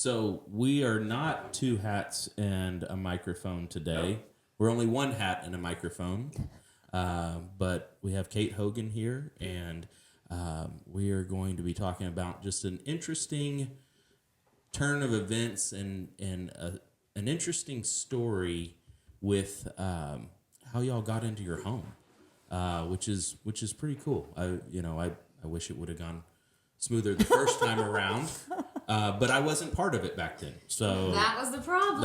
So we are not two hats and a microphone today. We're only one hat and a microphone. But we have Kate Hogan here, and we are going to be talking about just an interesting turn of events and an interesting story with how y'all got into your home, which is pretty cool. I wish it would have gone smoother the first time around, but I wasn't part of it back then. So that was the problem.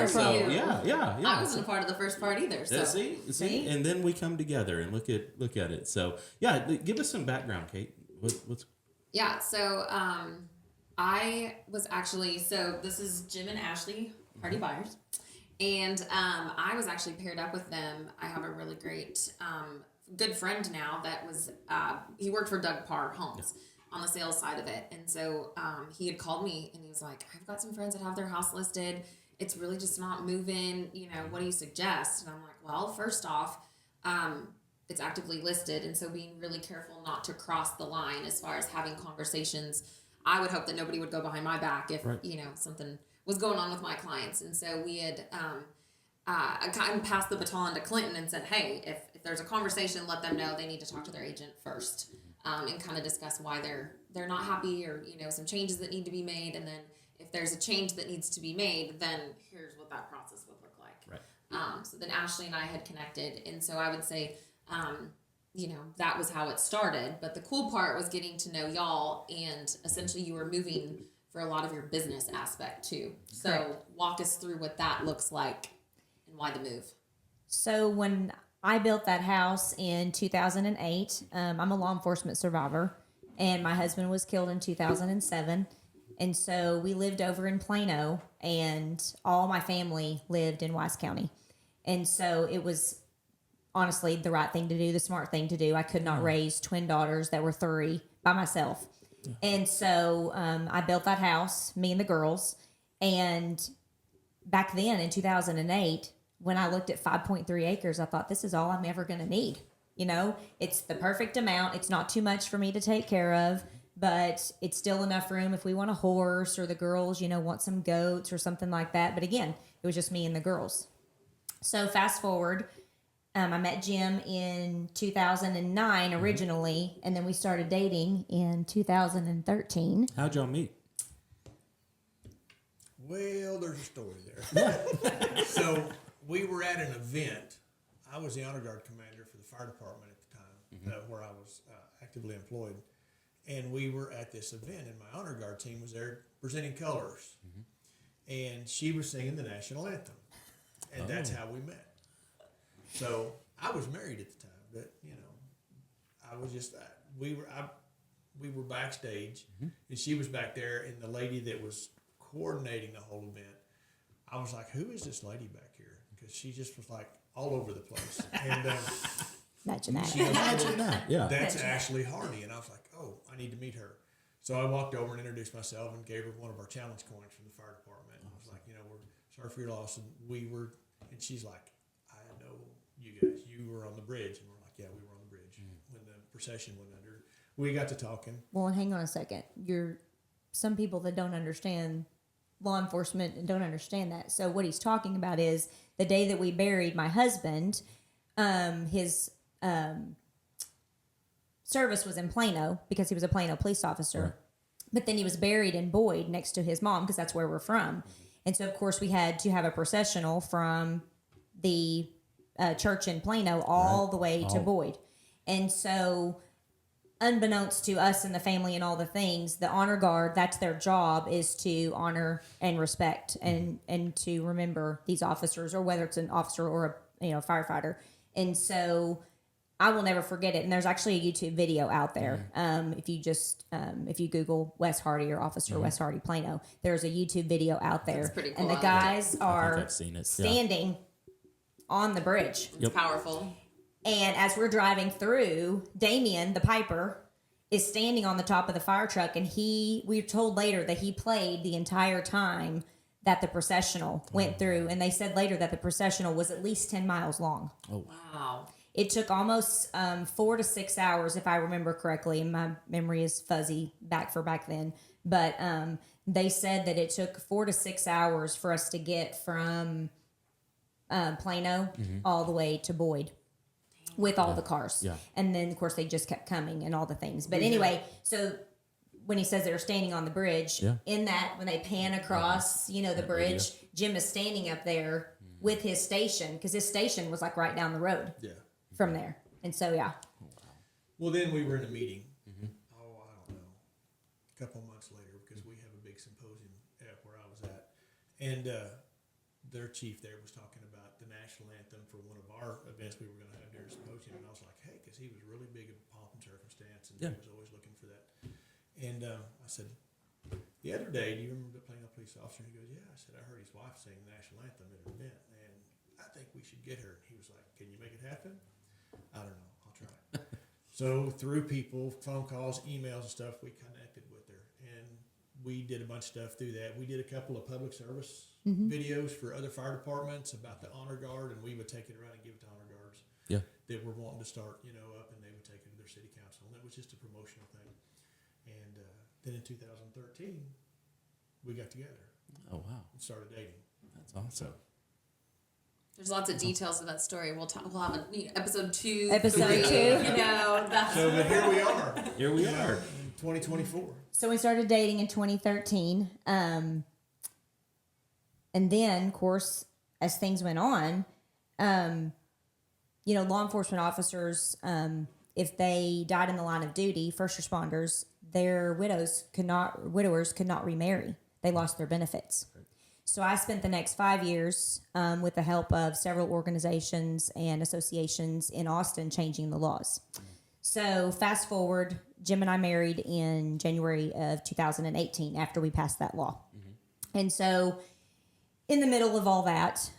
So yeah. I wasn't a part of the first part either. So See, and then we come together and look at it. So yeah, give us some background, Kate. What's Yeah. So I was actually this is Jim and Ashlee Byers. And I was actually paired up with them. I have a really great, good friend now that was, he worked for Doug Parr Homes on the sales side of it. And so he had called me and he was like, I've got some friends that have their house listed. It's really just not moving. What do you suggest? And I'm like, well, first off, it's actively listed. And so being really careful not to cross the line as far as having conversations. I would hope that nobody would go behind my back if, something was going on with my clients. And so we had kind of passed the baton to Clinton and said, hey, if there's a conversation, let them know they need to talk to their agent first, and kind of discuss why they're not happy or, some changes that need to be made. And then if there's a change that needs to be made, then here's what that process would look like. Right. So then Ashlee and I had connected. And so I would say, that was how it started. But the cool part was getting to know y'all, and essentially you were moving for a lot of your business aspect too. So Correct. Walk us through what that looks like and why the move. So when I built that house in 2008, I'm a law enforcement survivor, and my husband was killed in 2007. And so we lived over in Plano, and all my family lived in Wise County. And so it was honestly the right thing to do, the smart thing to do. I could not raise twin daughters that were 3 by myself. And so I built that house, me and the girls. And back then in 2008, when I looked at 5.3 acres, I thought, this is all I'm ever going to need. It's the perfect amount. It's not too much for me to take care of, but it's still enough room if we want a horse, or the girls, want some goats or something like that. But again, it was just me and the girls. So fast forward, I met Jim in 2009 originally, and then we started dating in 2013. How'd y'all meet? Well, there's a story there. So we were at an event. I was the honor guard commander for the fire department at the time, where I was actively employed. And we were at this event, and my honor guard team was there presenting colors. And she was singing the national anthem. And that's how we met. So I was married at the time, but I was just we were backstage, and she was back there, and the lady that was coordinating the whole event, I was like, who is this lady back here? Because she just was like all over the place. And Imagine that. Imagine that. Yeah. that's Ashlee Hardy, and I was like, oh, I need to meet her. So I walked over and introduced myself and gave her one of our challenge coins from the fire department. And I was like, we're sorry for your loss, and and she's like, I know you guys. You were on the bridge. And we're like, yeah, we were on the bridge when the procession went under. We got to talking. Well, hang on a second. Some people that don't understand law enforcement and don't understand that. So what he's talking about is the day that we buried my husband, his service was in Plano because he was a Plano police officer. Right. But then he was buried in Boyd next to his mom, because that's where we're from. And so, of course, we had to have a processional from the church in Plano all the way to Boyd. And so, unbeknownst to us and the family and all the things, the honor guard, that's their job, is to honor and respect and to remember these officers, or whether it's an officer or a firefighter. And so I will never forget it. And there's actually a YouTube video out there. If you Google Wes Hardy or Officer Wes Hardy Plano, there's a YouTube video out there. That's pretty cool. And the guys are I've seen it. standing on the bridge. It's powerful. And as we're driving through, Damien, the piper, is standing on the top of the fire truck. And we're told later that he played the entire time that the processional went through. And they said later that the processional was at least 10 miles long. Oh, Wow. It took almost 4 to 6 hours, if I remember correctly. And my memory is fuzzy back then. But They said that it took 4 to 6 hours for us to get from Plano all the way to Boyd with all the cars. Yeah. And then, of course, they just kept coming and all the things. But anyway, so when he says they were standing on the bridge, in that, when they pan across, the bridge, Jim is standing up there with his station, because his station was like right down the road from there. And so, Well, then we were in a meeting. I don't know, a couple months later, because we have a big symposium at where I was at, and their chief there was talking about the national anthem for one of our events we were going to have during the symposium, and I was like, hey, because he was really big in pomp and circumstance, and he was always looking for that. And I said, the other day, do you remember the Plano police officer? He goes, yeah. I said, I heard his wife sing the national anthem at an event, and I think we should get her. He was like, can you make it happen? I don't know. I'll try. So through people, phone calls, emails and stuff, we connected with her, and we did a bunch of stuff through that. We did a couple of public service videos for other fire departments about the honor guard, and we would take it around and give it to honor guards that were wanting to start, up, and they would take it to their city council, and that was just a promotional thing. And then in 2013, we got together. Oh, wow. And started dating. That's awesome. There's lots of details of that story. We'll have episode 2. Episode 3, 2. That's So, but here we are. Here we are. In 2024. So we started dating in 2013. And then, of course, as things went on, law enforcement officers, if they died in the line of duty, first responders, their widowers could not remarry. They lost their benefits. So I spent the next 5 years with the help of several organizations and associations in Austin changing the laws. So fast forward, Jim and I married in January of 2018 after we passed that law. And so in the middle of all that,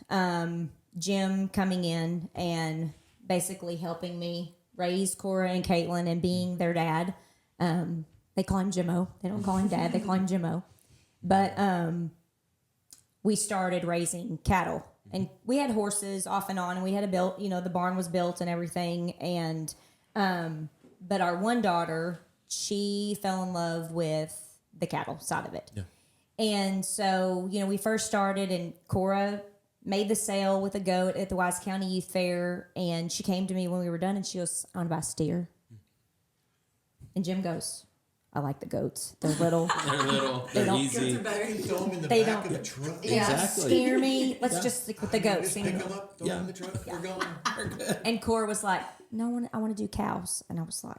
Jim coming in and basically helping me raise Cora and Caitlin and being their dad. They call him Jimmo. They don't call him dad. They call him Jimmo. But we started raising cattle. And we had horses off and on. And we had the barn was built and everything. And but our one daughter, she fell in love with the cattle side of it. Yeah. And so, we first started, and Cora made the sale with a goat at the Wise County Youth Fair. And she came to me when we were done, and she goes, I want to buy a steer. And Jim goes, I like the goats. They're little. They're easy. Throw them in the They back don't- of the truck. Exactly. Scare me. Let's just stick with the goats. Just pick them up, throw them in the truck. We're going. And Cora was like, no, I want to do cows. And I was like,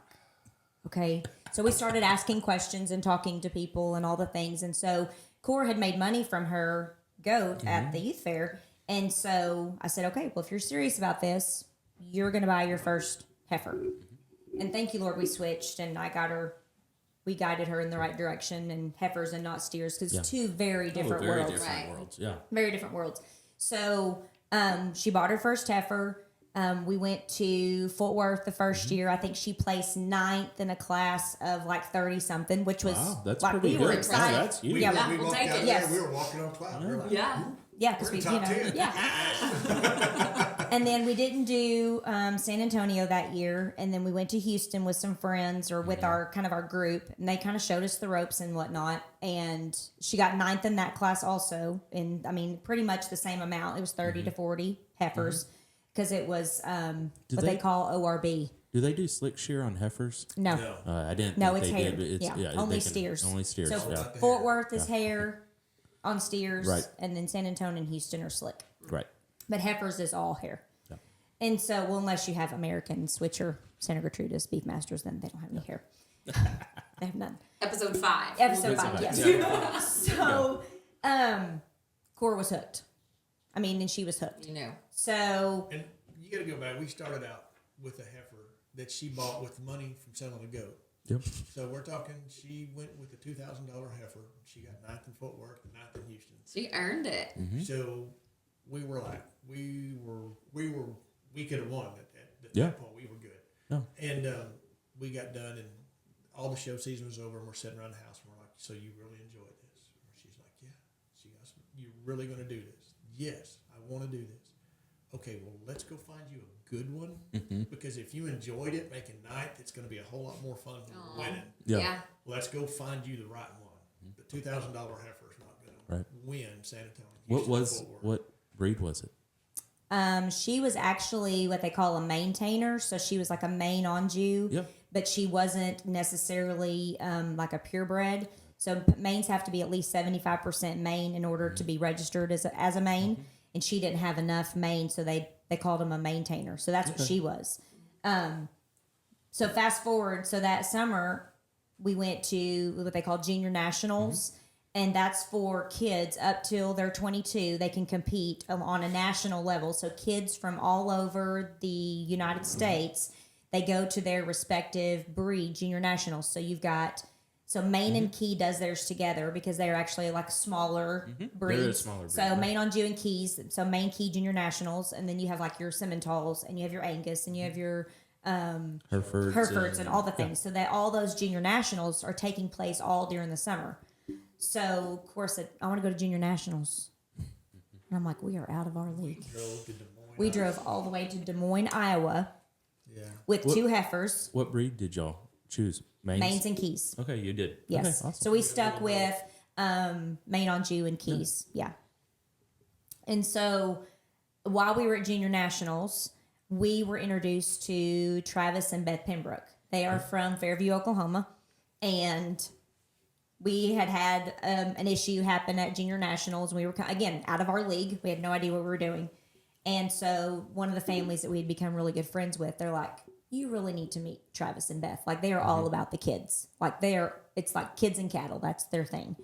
okay. So we started asking questions and talking to people and all the things. And so Cora had made money from her goat at the youth fair. And so I said, okay, well, if you're serious about this, you're going to buy your first heifer. And thank you, Lord, we switched, and we guided her in the right direction, and heifers and not steers, because two very different worlds. Different worlds. Yeah. Very different worlds. So she bought her first heifer. We went to Fort Worth the first year. I think she placed 9th in a class of like 30 something, which was that's like pretty we were good. excited. Wow, that's huge. We Yeah, walked we'll out take it. there, Yes. we were walking on clouds. We were like, Yeah, because We're we, top 10. And then we didn't do San Antonio that year, and then we went to Houston with some friends or with our group, and they kind of showed us the ropes and whatnot. And she got 9th in that class also, and I mean pretty much the same amount. It was 30 to 40 heifers because it was what they call ORB. Do they do slick shear on heifers? No, I didn't. No, think it's they hair. did, but it's, Yeah, only steers. Only steers. So yeah. Fort Worth is hair on steers, Right. and then San Antonio and Houston are slick. Right. But heifers is all hair. Yeah. And so, well, unless you have American Switcher, Santa Gertrudis, Beefmasters, then they don't have any hair. They have none. episode 5. Episode 5, five, yes. So, Cora was hooked. I mean, and she was hooked. So, And you got to go back. We started out with a heifer that she bought with money from selling a goat. Yep. So we're talking, she went with a $2,000 heifer. She got 9th in Fort Worth and 9th in Houston. She earned it. So we were like, we could have won at Yeah. that point. We were good. Yeah. And we got done, and all the show season was over, and we're sitting around the house, and we're like, so you really enjoyed this? She's like, yeah. She goes, you're really going to do this? Yes, I want to do this. Okay, well, let's go find you a good one, because if you enjoyed it making 9th, it's going to be a whole lot more fun than winning. Yeah. Let's go find you the right one. The $2,000 heifer is not going Right. to win San Antonio. What breed was it? She was actually what they call a maintainer, so she was like a main Anjou, Yep. but she wasn't necessarily like a purebred. So mains have to be at least 75% main in order to be registered as a main, and she didn't have enough main, so they called him a maintainer. So that's what she was. So fast forward, so that summer we went to what they call junior nationals. And that's for kids up till they're 22. They can compete on a national level. So kids from all over the United States, they go to their respective breed junior nationals. So you've got, Maine and Key does theirs together because they're actually like smaller breeds. They're a smaller breed, So right. Maine, Anjou, and Keys. So Maine, Key junior nationals, and then you have like your Simmentals, and you have your Angus, and you have your Herefords, and all the things. So that all those junior nationals are taking place all during the summer. So, of course, I want to go to junior nationals. And I'm like, we are out of our league. Drove to Des Moines. We drove all the way to Des Moines, Iowa Yeah. with two heifers, What breed did y'all choose? Maines and Keys. Okay, you did. Yes. Okay, awesome. So we stuck with Maine, Anjou, and Keys. Yeah. And so while we were at junior nationals, we were introduced to Travis and Beth Pembroke. They are from Fairview, Oklahoma. And we had an issue happen at junior nationals. We were, again, out of our league. We had no idea what we were doing. And so one of the families that we had become really good friends with, they're like, you really need to meet Travis and Beth. Like, they are all about the kids. Like, it's like kids and cattle. That's their thing.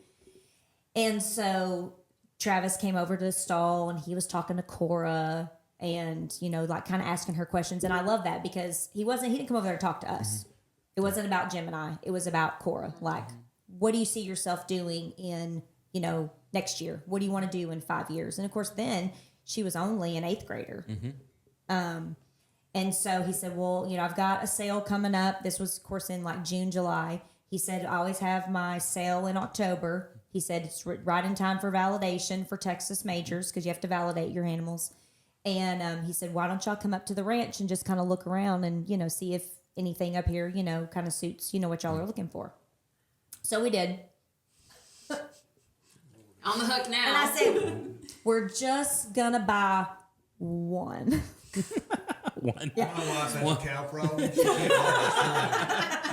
And so Travis came over to the stall and he was talking to Cora and, like kind of asking her questions. And I love that because he didn't come over there to talk to us. It wasn't about Jim and I. It was about Cora. Like, what do you see yourself doing in, next year? What do you want to do in 5 years? And of course, then she was only an 8th grader. And so he said, well, I've got a sale coming up. This was, of course, in like June, July. He said, I always have my sale in October. He said, it's right in time for validation for Texas majors because you have to validate your animals. And he said, why don't y'all come up to the ranch and just kind of look around and, see if anything up here, kind of suits, what y'all are looking for. So we did. On the hook now. And I said, we're just going to buy one. One. My wife has a cow problem. She can't buy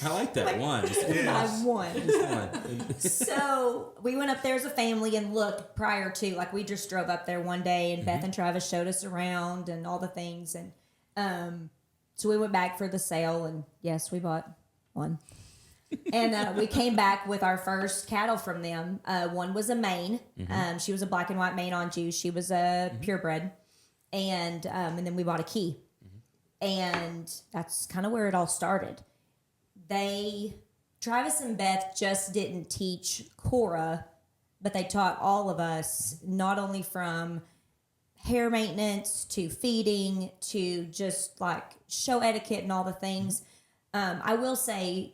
I like that. One. Buy one. Just one. So we went up there as a family and looked prior to, like, we just drove up there one day and Beth and Travis showed us around and all the things. And so we went back for the sale and yes, we bought one. And we came back with our first cattle from them. One was a Maine. She was a black and white Maine Anjou. She was a purebred. And then we bought a Key. And that's kind of where it all started. Travis and Beth just didn't teach Cora, but they taught all of us, not only from hair maintenance to feeding to just like show etiquette and all the things. I will say,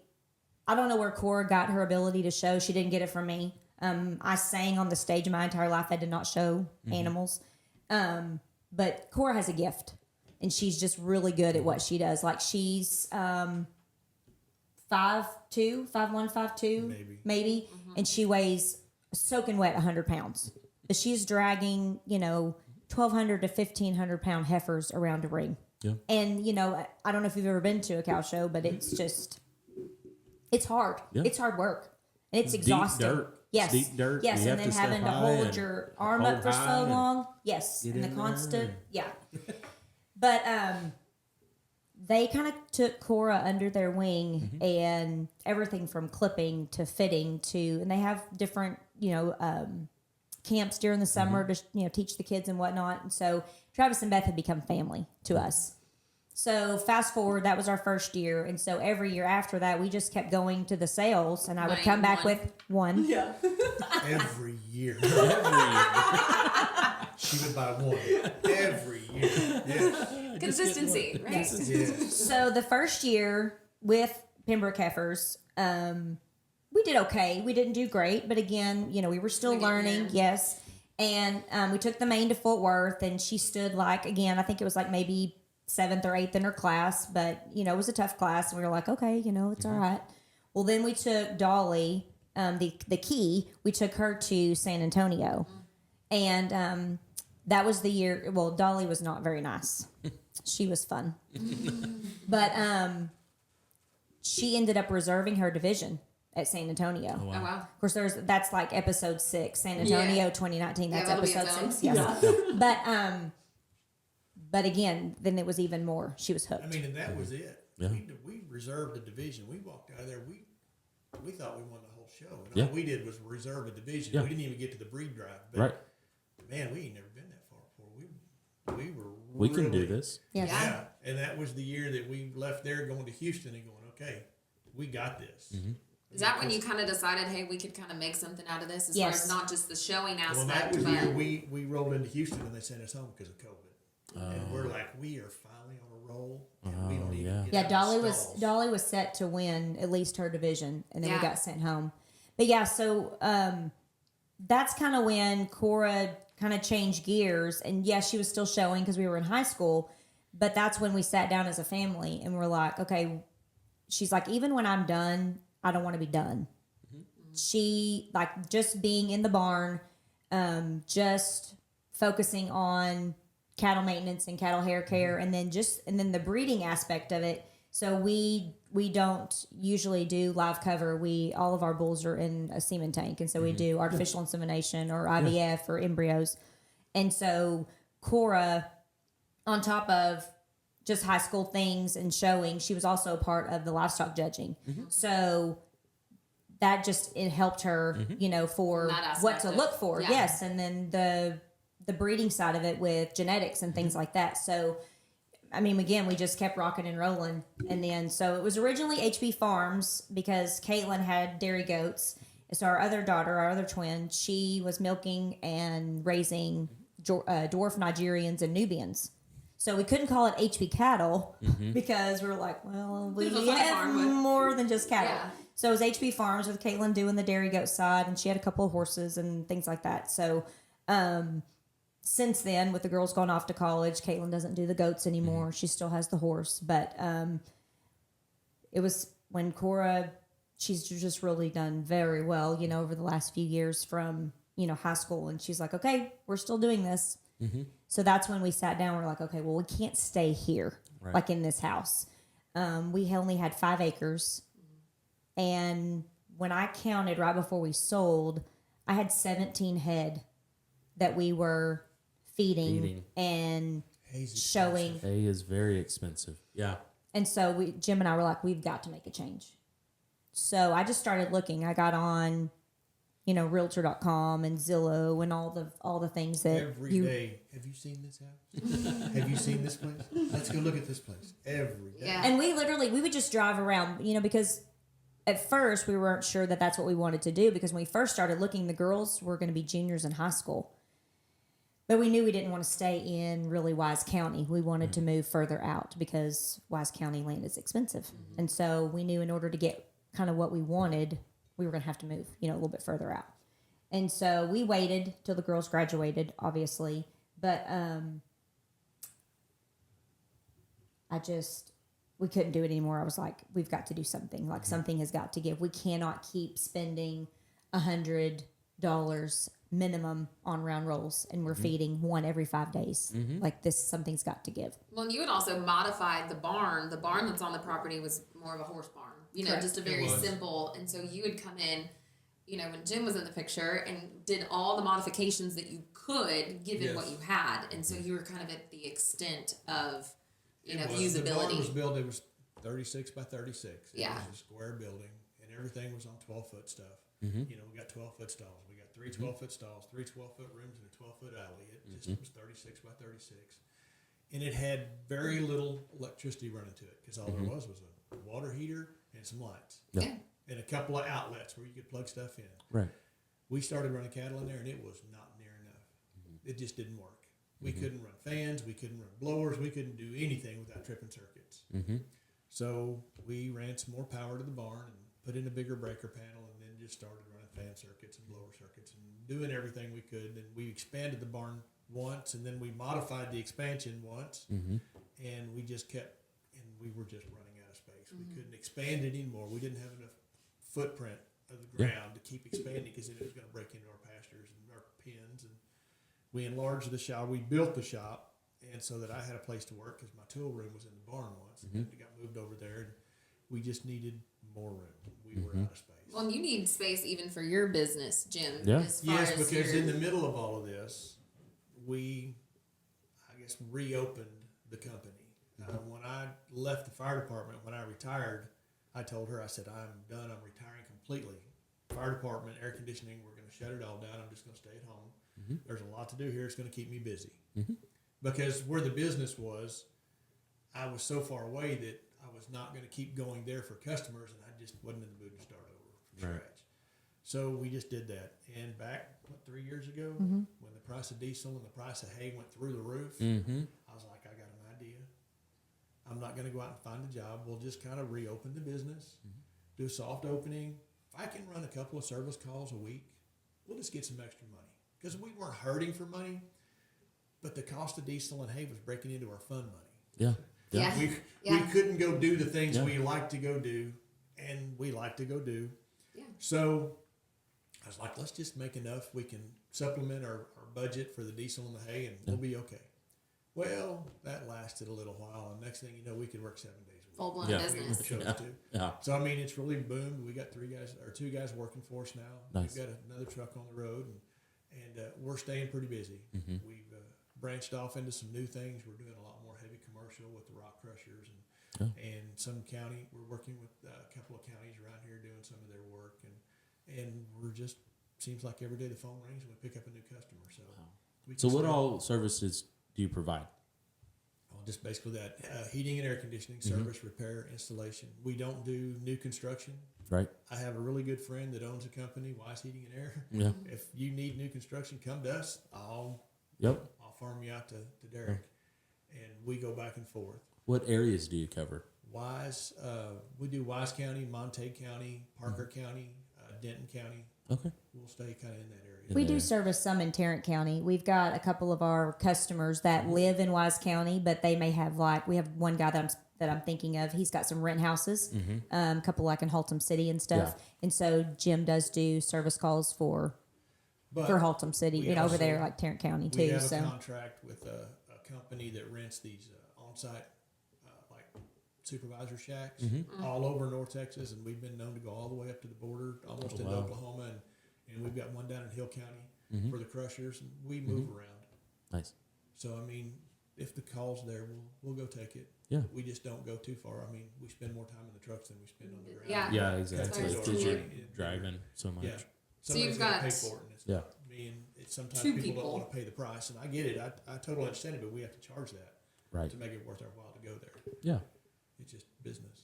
I don't know where Cora got her ability to show. She didn't get it from me. I sang on the stage my entire life. I did not show animals. But Cora has a gift, and she's just really good at what she does. Like, she's 5'2", 5'1", 5'2", maybe. And she weighs soaking wet 100 pounds. But she's dragging, 1,200 to 1,500 pound heifers around a ring. Yeah. And, I don't know if you've ever been to a cow show, but it's hard. Yeah. It's hard work. And it's Deep exhausting. dirt. Yes. Deep dirt. Yes, You and have then to having step to high hold and your arm hold up for so high and long. Yes. get And the in there. constant. Yeah. But they kind of took Cora under their wing and everything from clipping to fitting to, and they have different, camps during the summer to, teach the kids and whatnot. And so Travis and Beth had become family to us. So fast forward, that was our first year. And so every year after that, we just kept going to the sales and I would Buying come back one. with one. Yeah. Every year. She would buy one. Every year. Yes. Consistency, right? Yes. So the first year with Pembroke heifers, we did okay. We didn't do great, but again, we were still learning. Yes. And we took the Maine to Fort Worth and she stood like, again, I think it was like maybe 7th or 8th in her class, but it was a tough class. And we were like, okay, it's all right. Well, then we took Dolly the key, we took her to San Antonio, and that was the year. Well, Dolly was not very nice. She was fun, but she ended up reserving her division at San Antonio. Oh, wow. Oh wow. Of course, that's like episode 6, San Antonio, Yeah. 2019. Yeah, That's that'll be episode its 6. own. Yes. But again, then it was even more. She was hooked. I mean, and that was it. Yeah. We reserved a division. We walked out of there. We thought we won the whole show. And Yeah. all we did was reserve a division. Yeah. We didn't even get to the breed drive. But Right. man, we ain't never been that far before. We were We can do really- this. Yes. Yeah. And that was the year that we left there going to Houston and going, okay, we got this. Mm-hmm. Is that when you kind of decided, hey, we could kind of make something out of this as Yes. far as not just the showing Well, aspect, that was the but year we rolled into Houston and they sent us home because of COVID. And we're like, we are finally on a roll. And we don't even yeah. get Yeah, out of Dolly stalls. was set to win at least her division, and then we Yeah. got sent home. But yeah, so that's kind of when Cora kind of changed gears, and yes, she was still showing because we were in high school. But that's when we sat down as a family and we're like, okay. She's like, even when I'm done, I don't want to be done. She like just being in the barn, just focusing on cattle maintenance and cattle hair care, and then the breeding aspect of it. So we don't usually do live cover. All of our bulls are in a semen tank, and so we do artificial insemination or IVF or embryos. And so Cora, on top of just high school things and showing, she was also a part of the livestock judging. So that it helped her, for That what aspect to of- look for. yeah. Yes. And then the breeding side of it with genetics and things like that. So, I mean, again, we just kept rocking and rolling. And then, so it was originally HB Farms because Caitlin had dairy goats. So our other daughter, our other twin, she was milking and raising dwarf Nigerians and Nubians. So we couldn't call it HB cattle because we were like, well, we There's a funny have farm with- more than just cattle. Yeah. So it was HB Farms with Caitlin doing the dairy goat side, and she had a couple of horses and things like that. So since then, with the girls going off to college, Caitlin doesn't do the goats anymore. She still has the horse. But it was when Cora, she's just really done very well, over the last few years from, high school. And she's like, okay, we're still doing this. So that's when we sat down. We're like, okay, well, we can't stay here, Right. like in this house. We only had 5 acres. And when I counted right before we sold, I had 17 head that we were feeding. And Hay's showing. Hay is very expensive. Yeah. And so Jim and I were like, we've got to make a change. So I just started looking. I got on, Realtor.com and Zillow and all the things that Every day. Have you seen this house? Have you seen this place? Let's go look at this place. Every day. Yeah. And we would just drive around, because at first we weren't sure that that's what we wanted to do, because when we first started looking, the girls were going to be juniors in high school. But we knew we didn't want to stay in really Wise County. We wanted to move further out because Wise County land is expensive. And so we knew in order to get kind of what we wanted, we were going to have to move, a little bit further out. And so we waited till the girls graduated, obviously. But we couldn't do it anymore. I was like, we've got to do something. Like something has got to give. We cannot keep spending $100 minimum on round rolls, and we're feeding one every 5 days. Like something's got to give. well, and you had also modified the barn. The barn that's on the property was more of a horse barn, Correct. just a very It was. simple. And so you would come in, when Jim was in the picture, and did all the modifications that you could given Yes. what you had. And so you were kind of at the extent of, It was. The barn was usability. built, it was 36 by 36. It Yeah. was a square building, and everything was on 12-foot stuff. Mm-hmm. We got 12-foot stalls. We got 3 12-foot stalls, 3 12-foot rooms, and a 12-foot alley. It just Mm-hmm. was 36 by 36. And it had very little electricity running to it because all there was a water heater and some lights. Yeah. Yeah. And a couple of outlets where you could plug stuff in. Right. We started running cattle in there, and it was not near enough. It just didn't work. We couldn't run fans. We couldn't run blowers. We couldn't do anything without tripping circuits. So we ran some more power to the barn and put in a bigger breaker panel, and then just started running fan circuits and blower circuits and doing everything we could. And we expanded the barn once, and then we modified the expansion once, and we just kept, and we were just running out of space. We couldn't expand it anymore. We didn't have enough footprint of the ground to keep expanding because then it was going to break into our pastures and our pens. And we enlarged the shop. We built the shop, and so that I had a place to work because my tool room was in the barn once. And it got moved over there, and we just needed more room. We were out of space. Well, you need space even for your business, Jim. Yeah. As far Yes, as because your, in the middle of all of this, we, I guess, reopened the company. When I left the fire department, when I retired, I told her, I said, I'm done. I'm retiring completely. Fire department, air conditioning, we're going to shut it all down. I'm just going to stay at home. There's a lot to do here. It's going to keep me busy. Because where the business was, I was so far away that I was not going to keep going there for customers, and I just wasn't in the mood to start over from Right. scratch. So we just did that. And back, 3 years ago, when the price of diesel and the price of hay went through the roof, I was like, I got an idea. I'm not going to go out and find a job. We'll just kind of reopen the business, do a soft opening. If I can run a couple of service calls a week, we'll just get some extra money. Because we weren't hurting for money, but the cost of diesel and hay was breaking into our fund money. Yeah. Yeah. We couldn't go do the things Yeah. we like to go do, and we like to go do. Yeah. So I was like, let's just make enough we can supplement our budget for the diesel and the hay, and we'll be okay. Well, that lasted a little while, and next thing you know, we could work 7 days a week. full blown Yeah. business. We chose to. Yeah. So I mean, it's really boomed. We got 2 guys working for us now. Nice. We've got another truck on the road, and we're staying pretty busy. We've branched off into some new things. We're doing a lot more heavy commercial with the rock crushers, and some county. We're working with a couple of counties around here doing some of their work, and we're just seems like every day the phone rings and we pick up a new customer. So, we So can what stay- all services do you provide? Well, just basically that heating and air conditioning, service, repair, installation. We don't do new construction. Right. I have a really good friend that owns a company, Wise Heating and Air. Yeah. If you need new construction, come to us. I'll Yep. farm you out to Derek, and we go back and forth. What areas do you cover? Wise, we do Wise County, Montague County, Parker County, Denton County. Okay. We'll stay kind of in that area. We do service some in Tarrant County. We've got a couple of our customers that live in Wise County, but they may have we have one guy that I'm thinking of. He's got some rent houses, a couple like in Haltom City and stuff. Yeah. And so Jim does do service calls for Haltom City, we over there also- like Tarrant County We too. have So a contract with a company that rents these on-site like supervisor shacks all over North Texas, and we've been known to go all the way up to the border, almost into wow. Oklahoma, and we've got one down in Hill County for the crushers, and we move around. Nice. So I mean, if the call's there, we'll go take it. Yeah. We just don't go too far. I mean, we spend more time in the trucks than we spend on the ground. Yeah. Yeah, exactly. That's Because you're key. driving so much. Yeah. So Somebody's you've gotta got- pay for it, and it's Yeah. not me. And it's sometimes Two people people. don't want to pay the price, and I get it. I totally understand it, but we have to charge that Right. to make it worth our while to go there. Yeah. It's just business.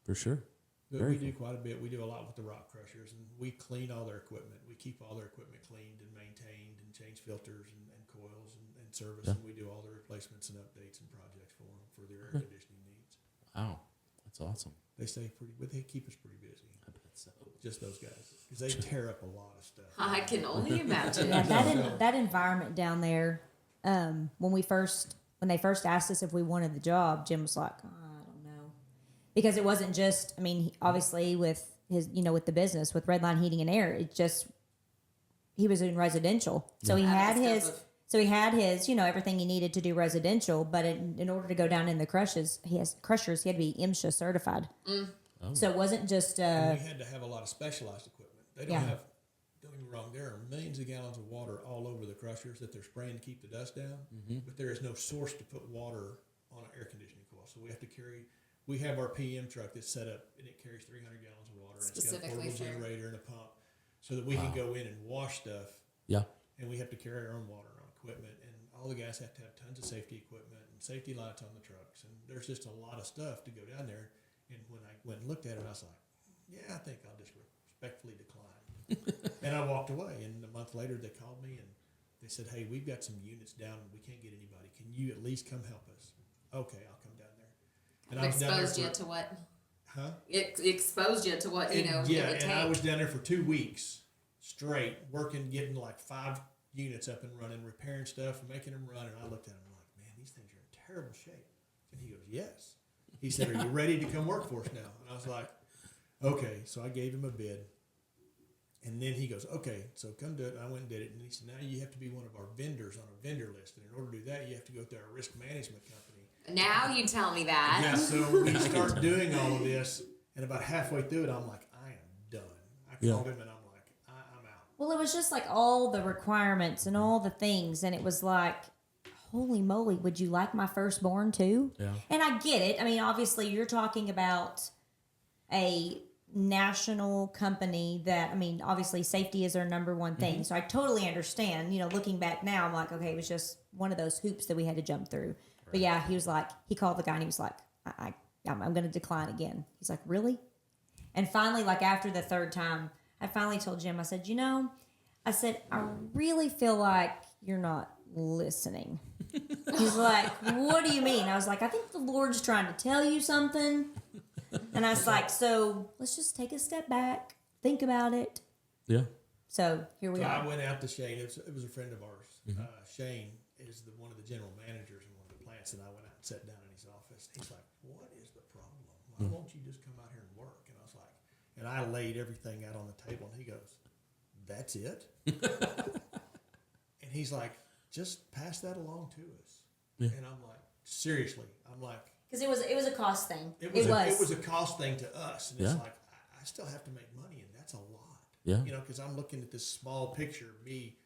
For sure. But Very we do quite a bit. We do a lot with the rock crushers, and we clean all their equipment. We keep all their equipment cleaned and maintained, and change filters and coils and service. Yeah. And we do all the replacements and updates and projects for them for their air conditioning needs. Wow. That's awesome. They stay pretty, but they keep us pretty busy. I bet so. Just those guys, because they tear up a lot of stuff. I can only imagine. yeah, that environment down there. When they first asked us if we wanted the job, Jim was like, I don't know, because it wasn't just. I mean, obviously with his, with the business with Redline Heating and Air, it just he was in residential, so he had his everything he needed to do residential. But in order to go down in the crushers, he had to be MSHA certified. So it wasn't just. And we had to have a lot of specialized equipment. They don't Yeah. have. Don't get me wrong. There are millions of gallons of water all over the crushers that they're spraying to keep the dust down. But there is no source to put water on an air conditioning coil. So we have to carry. We have our PM truck that's set up, and it carries 300 gallons of water. And it's got a Specifically portable for- generator and a pump, so that we can go in and wash stuff. Yeah. And we have to carry our own water on equipment, and all the guys have to have tons of safety equipment and safety lights on the trucks. And there's just a lot of stuff to go down there. And when I went and looked at it, I was like, yeah, I think I'll just respectfully decline. And I walked away. And a month later, they called me and they said, hey, we've got some units down and we can't get anybody. Can you at least come help us? Okay, I'll come down there. And I was down there Exposed you for, to what? huh? It exposed you to what And, it yeah, would and I take. was down there for 2 weeks straight, working, getting like 5 units up and running, repairing stuff, and making them run. And I looked at him like, man, these things are in terrible shape. And he goes, yes. He said, are you ready to come work for us now? And I was like, okay. So I gave him a bid, And then he goes, okay, so come do it. And I went and did it. And he said, now you have to be one of our vendors on a vendor list. And in order to do that, you have to go through our risk management company. Now you tell me that. Yeah, so we start doing all of this. And about halfway through it, I'm like, I am done. I called him and I'm like, I'm out. Well, it was just like all the requirements and all the things. And it was like, holy moly, would you like my firstborn too? Yeah. And I get it. I mean, obviously, you're talking about a national company that, I mean, obviously safety is their number one thing. So I totally understand, looking back now, I'm like, okay, it was just one of those hoops that we had to jump through. Right. But yeah, he called the guy and he was like, I'm going to decline again. He's like, really? And finally, like after the third time, I finally told Jim, I said, I really feel like you're not listening. He's like, what do you mean? I was like, I think the Lord's trying to tell you something. And I was like, so let's just take a step back, think about it. Yeah. So here we So are. I went out to Shane. It was a friend of ours. Shane is one of the general managers in one of the plants, and I went out and sat down in his office. He's like, what is the problem? Why won't you just come out here and work? And I was like, and I laid everything out on the table, and he goes, that's it? And he's like, just pass that along to us. Yeah. And I'm like, seriously? I'm like, because it was a cost thing. It was a cost thing to us, and it's like I still have to make money, and that's a lot. Yeah. Because I'm looking at this small picture of me.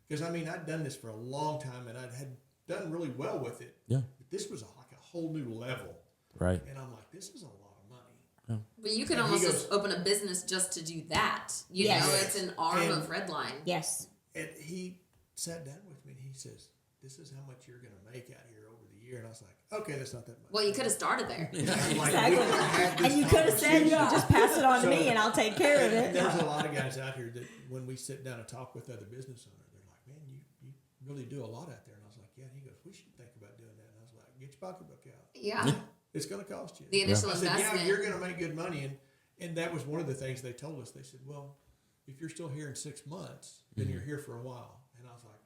Because I mean, I'd done this for a long time, and I had done really well with it. Yeah. But this was like a whole new level. Right. And I'm like, this is a lot of money. Yeah. But you could And almost he just open a business just to do that. Yes. It's an arm And- of Redline. Yes. And he sat down with me, and he says, "This is how much you're going to make out here over the year." And I was like, "Okay, that's not that much." Well, you could have started there. I'm like, Exactly. we can have this And you could have said, you conversation. just pass it on to So- me and I'll take care of it. There's a lot of guys out here that when we sit down and talk with other business owners, they're like, man, you really do a lot out there. And I was like, yeah. And he goes, we should think about doing that. And I was like, get your pocketbook out. Yeah. It's going to cost you. The initial I said, investment. yeah, you're going to make good money. And that was one of the things they told us. They said, well, if you're still here in 6 months, then you're here for a while. And I was like,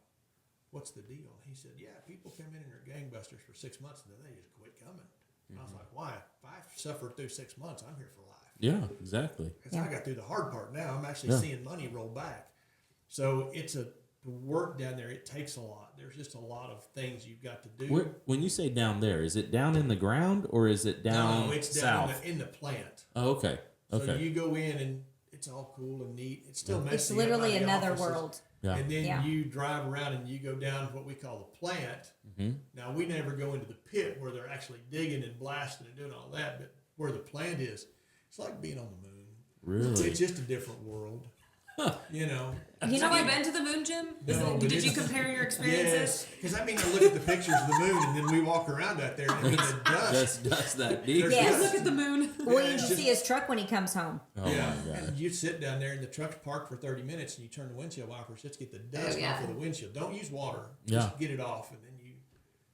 what's the deal? He said, yeah, people come in and they're gangbusters for 6 months and then they just quit coming. And I was like, why? If I suffered through 6 months, I'm here for life. Yeah, exactly. Because I got through the hard part now. I'm actually seeing money roll back. So the work down there, it takes a lot. There's just a lot of things you've got to do. When you say down there, is it down in the ground or is it down No, it's down south? in the plant. Oh, okay. Okay. So you go in and it's all cool and neat. It's still messy. It's literally up by the another offices. world. Yeah. And then Yeah. you drive around and you go down what we call the plant. Now, we never go into the pit where they're actually digging and blasting and doing all that, but where the plant is, it's like being on the moon. Really? It's just a different world. You know? You know Have you what? been to the moon, Jim? No, but Did you it's- compare your experiences? Yes. Because I mean, I look at the pictures of the moon and then we walk around out there and I mean, the dust. Just that deep. There's Yes. Look at the moon. Well, Yeah, you it's should just- see his truck when he comes home. Oh Yeah, my God. and you sit down there and the truck's parked for 30 minutes and you turn the windshield wipers just get the dust yeah. off of the windshield. Don't use water. Yeah. Just get it off and then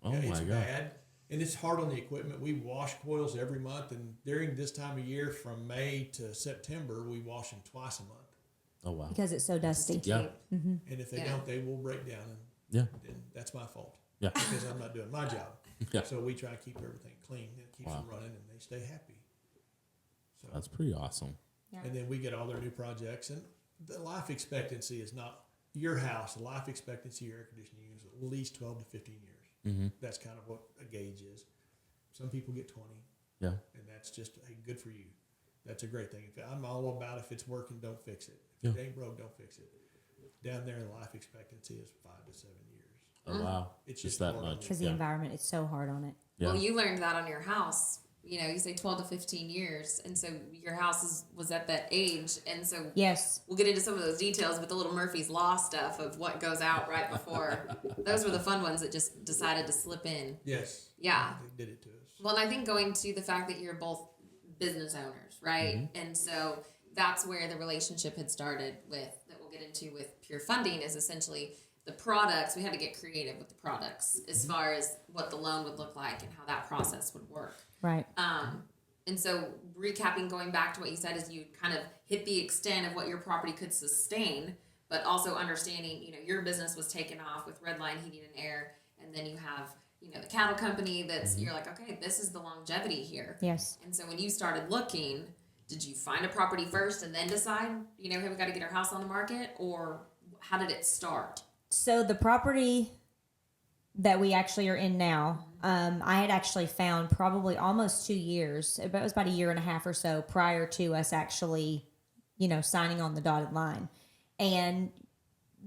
Oh it's my God. bad. And it's hard on the equipment. We wash coils every month and during this time of year from May to September, we wash them twice a month. Oh wow. Because it's so dusty. Yeah. And if they Yeah. don't, they will break down and Yeah. then that's my fault. Yeah. Because I'm not doing my job. Yeah. So we try to keep everything clean and it keeps Wow. them running and they stay happy. So That's pretty awesome. and then we get all their new projects and the life expectancy is not your house. The life expectancy of your air conditioning is at least 12 to 15 years. That's kind of what a gauge is. Some people get 20 Yeah. and that's just hey, good for you. That's a great thing. I'm all about if it's working, don't fix it. Yeah. If it ain't broke, don't fix it. Down there, the life expectancy is 5 to 7 years. Oh wow. It's just just that hard. much. Because the Yeah. environment is so hard on it. Yeah. Well, you learned that on your house. You say 12 to 15 years. And so your house was at that age. And so Yes. we'll get into some of those details with the little Murphy's Law stuff of what goes out right before. Those were the fun ones that just decided to slip in. Yes. Yeah. They did it to us. Well, and I think going to the fact that you're both business owners, right? And so that's where the relationship had started with, that we'll get into with Pure Funding, is essentially the products. We had to get creative with the products as far as what the loan would look like and how that process would work. Right. And so recapping, going back to what you said, is you kind of hit the extent of what your property could sustain, but also understanding, your business was taken off with Redline Heating and Air, and then you have, the cattle company that's, you're like, okay, this is the longevity here. Yes. And so when you started looking, did you find a property first and then decide, you know, hey, we got to get our house on the market, or how did it start? So the property that we actually are in now, I had actually found probably almost 2 years. It was about a year and a half or so prior to us actually, you know, signing on the dotted line. And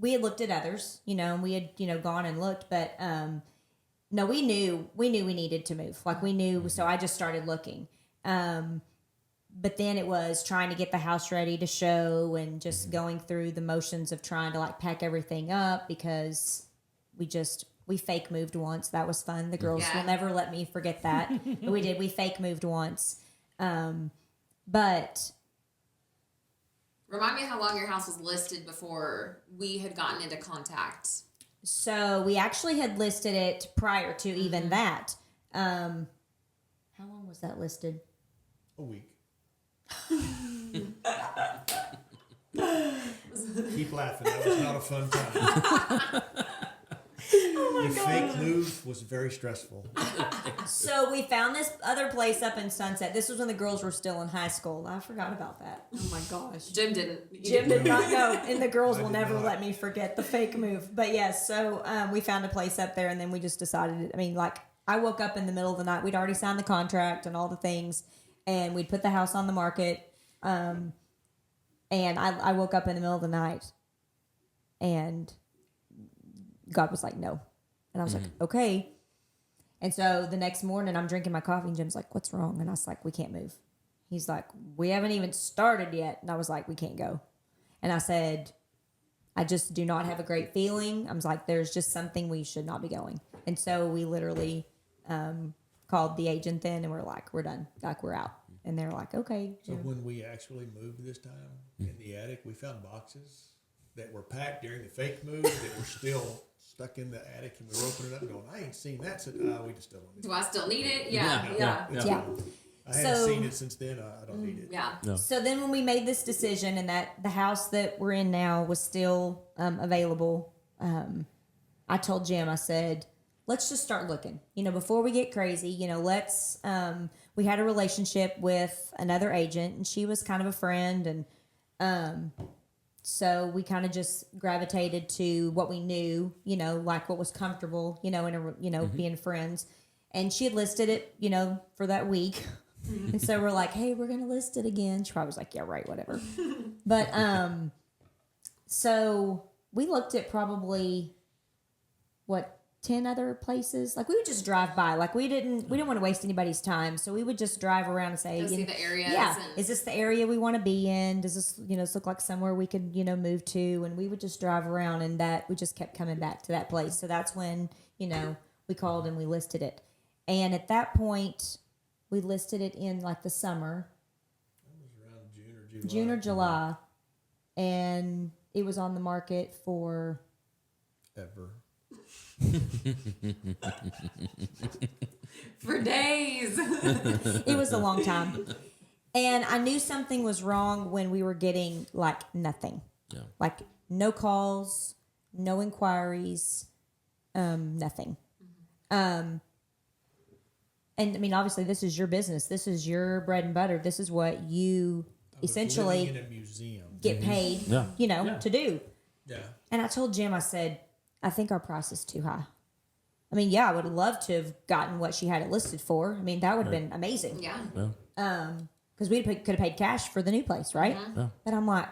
we had looked at others, you know, and we had, you know, gone and looked, but no, we knew we needed to move. Like we knew, so I just started looking. But then it was trying to get the house ready to show and just going through the motions of trying to like pack everything up, because we fake moved once. That was fun. The girls will never let me forget that. But we did. We fake moved once. But Remind me how long your house was listed before we had gotten into contact. so we actually had listed it prior to even that. How long was that listed? A week. Keep laughing. That was not a fun time. The fake move was very stressful. So we found this other place up in Sunset. This was when the girls were still in high school. I forgot about that. Oh my gosh. Jim didn't. Jim did not know, and the girls will did never not. let me forget the fake move. But yes, so we found a place up there, and then we just decided. I mean, like I woke up in the middle of the night. We'd already signed the contract and all the things, and we'd put the house on the market. And I woke up in the middle of the night, and God was like, "No," and I was like, "Okay." And so the next morning, I'm drinking my coffee, and Jim's like, "What's wrong?" And I was like, "We can't move." He's like, "We haven't even started yet." And I was like, "We can't go." And I said, "I just do not have a great feeling." I was like, "There's just something we should not be going." And so we literally called the agent then, and we're like, "We're done. Like, we're out." And they're like, "Okay." So when we actually moved this time in the attic, we found boxes that were packed during the fake move that were still stuck in the attic, and we were opening it up and going, "I ain't seen that." Said, we just still don't need it. Do I still need it? Yeah. Yeah. I hadn't So- seen it since then. I don't need it. Yeah. No. So then when we made this decision and that the house that we're in now was still available, I told Jim, I said, let's just start looking, you know, before we get crazy, you know, let's, we had a relationship with another agent, and she was kind of a friend. And, so we kind of just gravitated to what we knew, you know, like what was comfortable, you know, being friends. And she had listed it, you know, for that week. And so we're like, "Hey, we're going to list it again." She probably was like, "Yeah, right, whatever." But, so we looked at probably 10 other places. Like we would just drive by. Like we didn't want to waste anybody's time. So we would just drive around and say, Go see the areas. yeah, and- is this the area we want to be in? Does this, you know, look like somewhere we could, you know, move to? And we would just drive around, and that we just kept coming back to that place. So that's when, you know, we called and we listed it. And at that point, we listed it in like the summer, That was around June or July. June or July, and it was on the market for Ever. For days. it was a long time. And I knew something was wrong when we were getting like nothing. Yeah. Like no calls, no inquiries, nothing. And I mean, obviously this is your business. This is your bread and butter. This is what you I was essentially living in a museum. get paid, Yeah. you know, Yeah. to do. Yeah. And I told Jim, I said, "I think our price is too high." I mean, yeah, I would have loved to have gotten what she had it listed for. I mean, that would have been amazing. Yeah. Yeah. Because we could have paid cash for the new place, right? Yeah. But I'm like,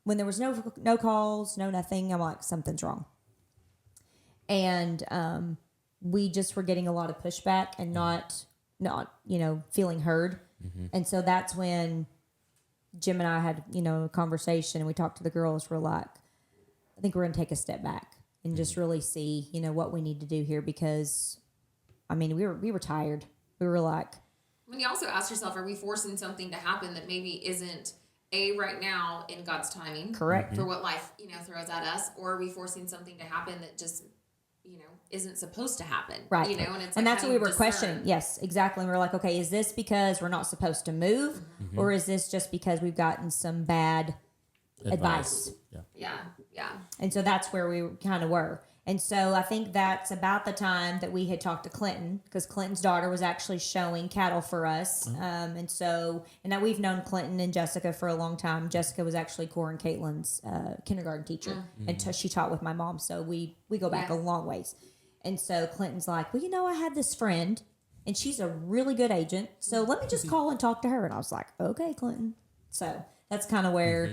when there was no calls, no nothing, I'm like, something's wrong. And we just were getting a lot of pushback and not you know, feeling heard. And so that's when Jim and I had, you know, a conversation, and we talked to the girls. We're like, I think we're going to take a step back and just really see, you know, what we need to do here, because I mean, we were tired. We were like, When you also ask yourself, are we forcing something to happen that maybe isn't right now in God's timing? correct. For what life, you know, throws at us, or are we forcing something to happen that just, you know, isn't supposed to happen? Right. You know, and it's and like, that's how what do we you were questioning. discern? Yes, exactly. And we were like, okay, is this because we're not supposed to move, or is this just because we've gotten some bad advice? Yeah. Yeah. Yeah. And so that's where we kind of were. And so I think that's about the time that we had talked to Clinton, because Clinton's daughter was actually showing cattle for us. And that we've known Clinton and Jessica for a long time. Jessica was actually Cora and Caitlin's kindergarten teacher, and she taught with my mom. So we go back a long ways. And so Clinton's like, well, I had this friend, and she's a really good agent. So let me just call and talk to her. And I was like, okay, Clinton. So that's kind of where,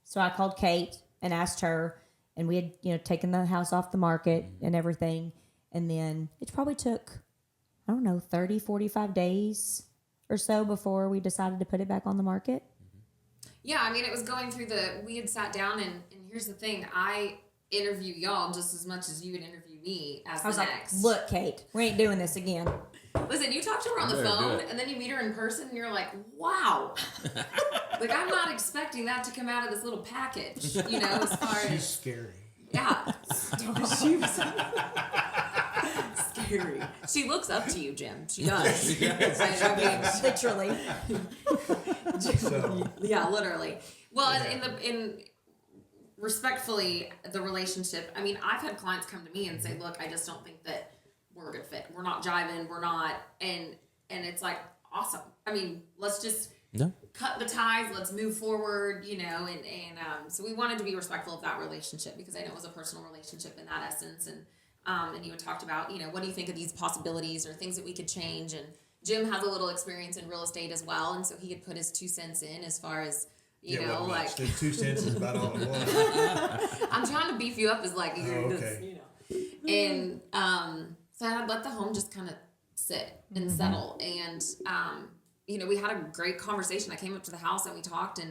so I called Kate and asked her. And we had, taken the house off the market and everything. And then it probably took, 30, 45 days or so before we decided to put it back on the market. Yeah, I mean, it was going through we had sat down, and here's the thing. I interview y'all just as much as you would interview me as the next. Like, look, Kate, we ain't doing this again. Listen, you talk to her on the phone, and then you meet her in person, and you're like, wow. Like, I'm not expecting that to come out of this little package, as far as... She's scary. Yeah. She was scary. She looks up to you, Jim. She does. Literally. Yeah, literally. Well, in respectfully, the relationship, I mean, I've had clients come to me and say, look, I just don't think that we're a good fit. We're not jiving. We're not. And it's like, awesome. I mean, let's just cut the ties. Let's move forward, so we wanted to be respectful of that relationship, because I know it was a personal relationship in that essence. And you had talked about, what do you think of these possibilities or things that we could change? And Jim has a little experience in real estate as well. And so he had put his 2 cents in as far as, the 2 cents is about all it was. I'm trying to beef you up as like, okay. And, so I let the home just kind of sit and settle. And, we had a great conversation. I came up to the house and we talked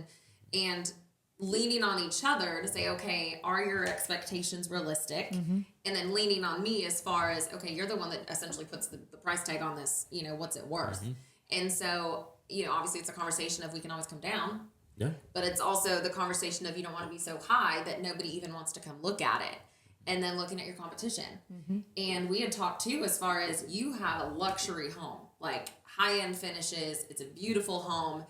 and leaning on each other to say, okay, are your expectations realistic? And then leaning on me as far as, okay, you're the one that essentially puts the price tag on this, what's it worth? And so, obviously it's a conversation of we can always come down. Yeah. But it's also the conversation of you don't want to be so high that nobody even wants to come look at it. And then looking at your competition. And we had talked too, as far as you have a luxury home, like high-end finishes. It's a beautiful home,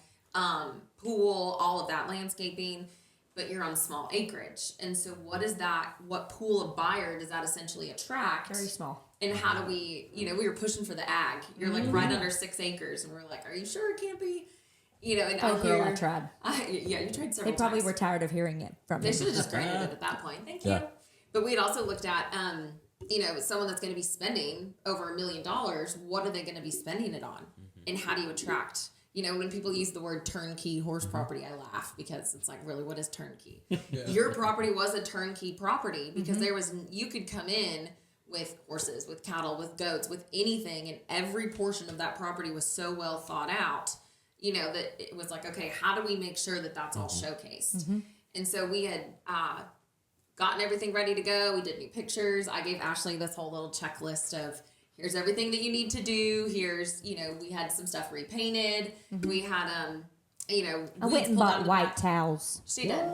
pool, all of that landscaping, but you're on small acreage. And so what pool of buyer does that essentially attract? Very small. And how do we, we were pushing for the ag. You're like right under 6 acres. And we're like, are you sure it can't be? And I tried. You tried several times. They probably were tired of hearing it from me. They should have just granted it at that point. Thank you. But we had also looked at, someone that's going to be spending over $1 million, what are they going to be spending it on? And how do you attract? When people use the word turnkey horse property, I laugh, because it's like, really, what is turnkey? Your property was a turnkey property, because you could come in with horses, with cattle, with goats, with anything, and every portion of that property was so well thought out, that it was like, okay, how do we make sure that that's all showcased? And so we had gotten everything ready to go. We did new pictures. I gave Ashlee this whole little checklist of, here's everything that you need to do. Here's, we had some stuff repainted. We had, I went and bought white towels. She did.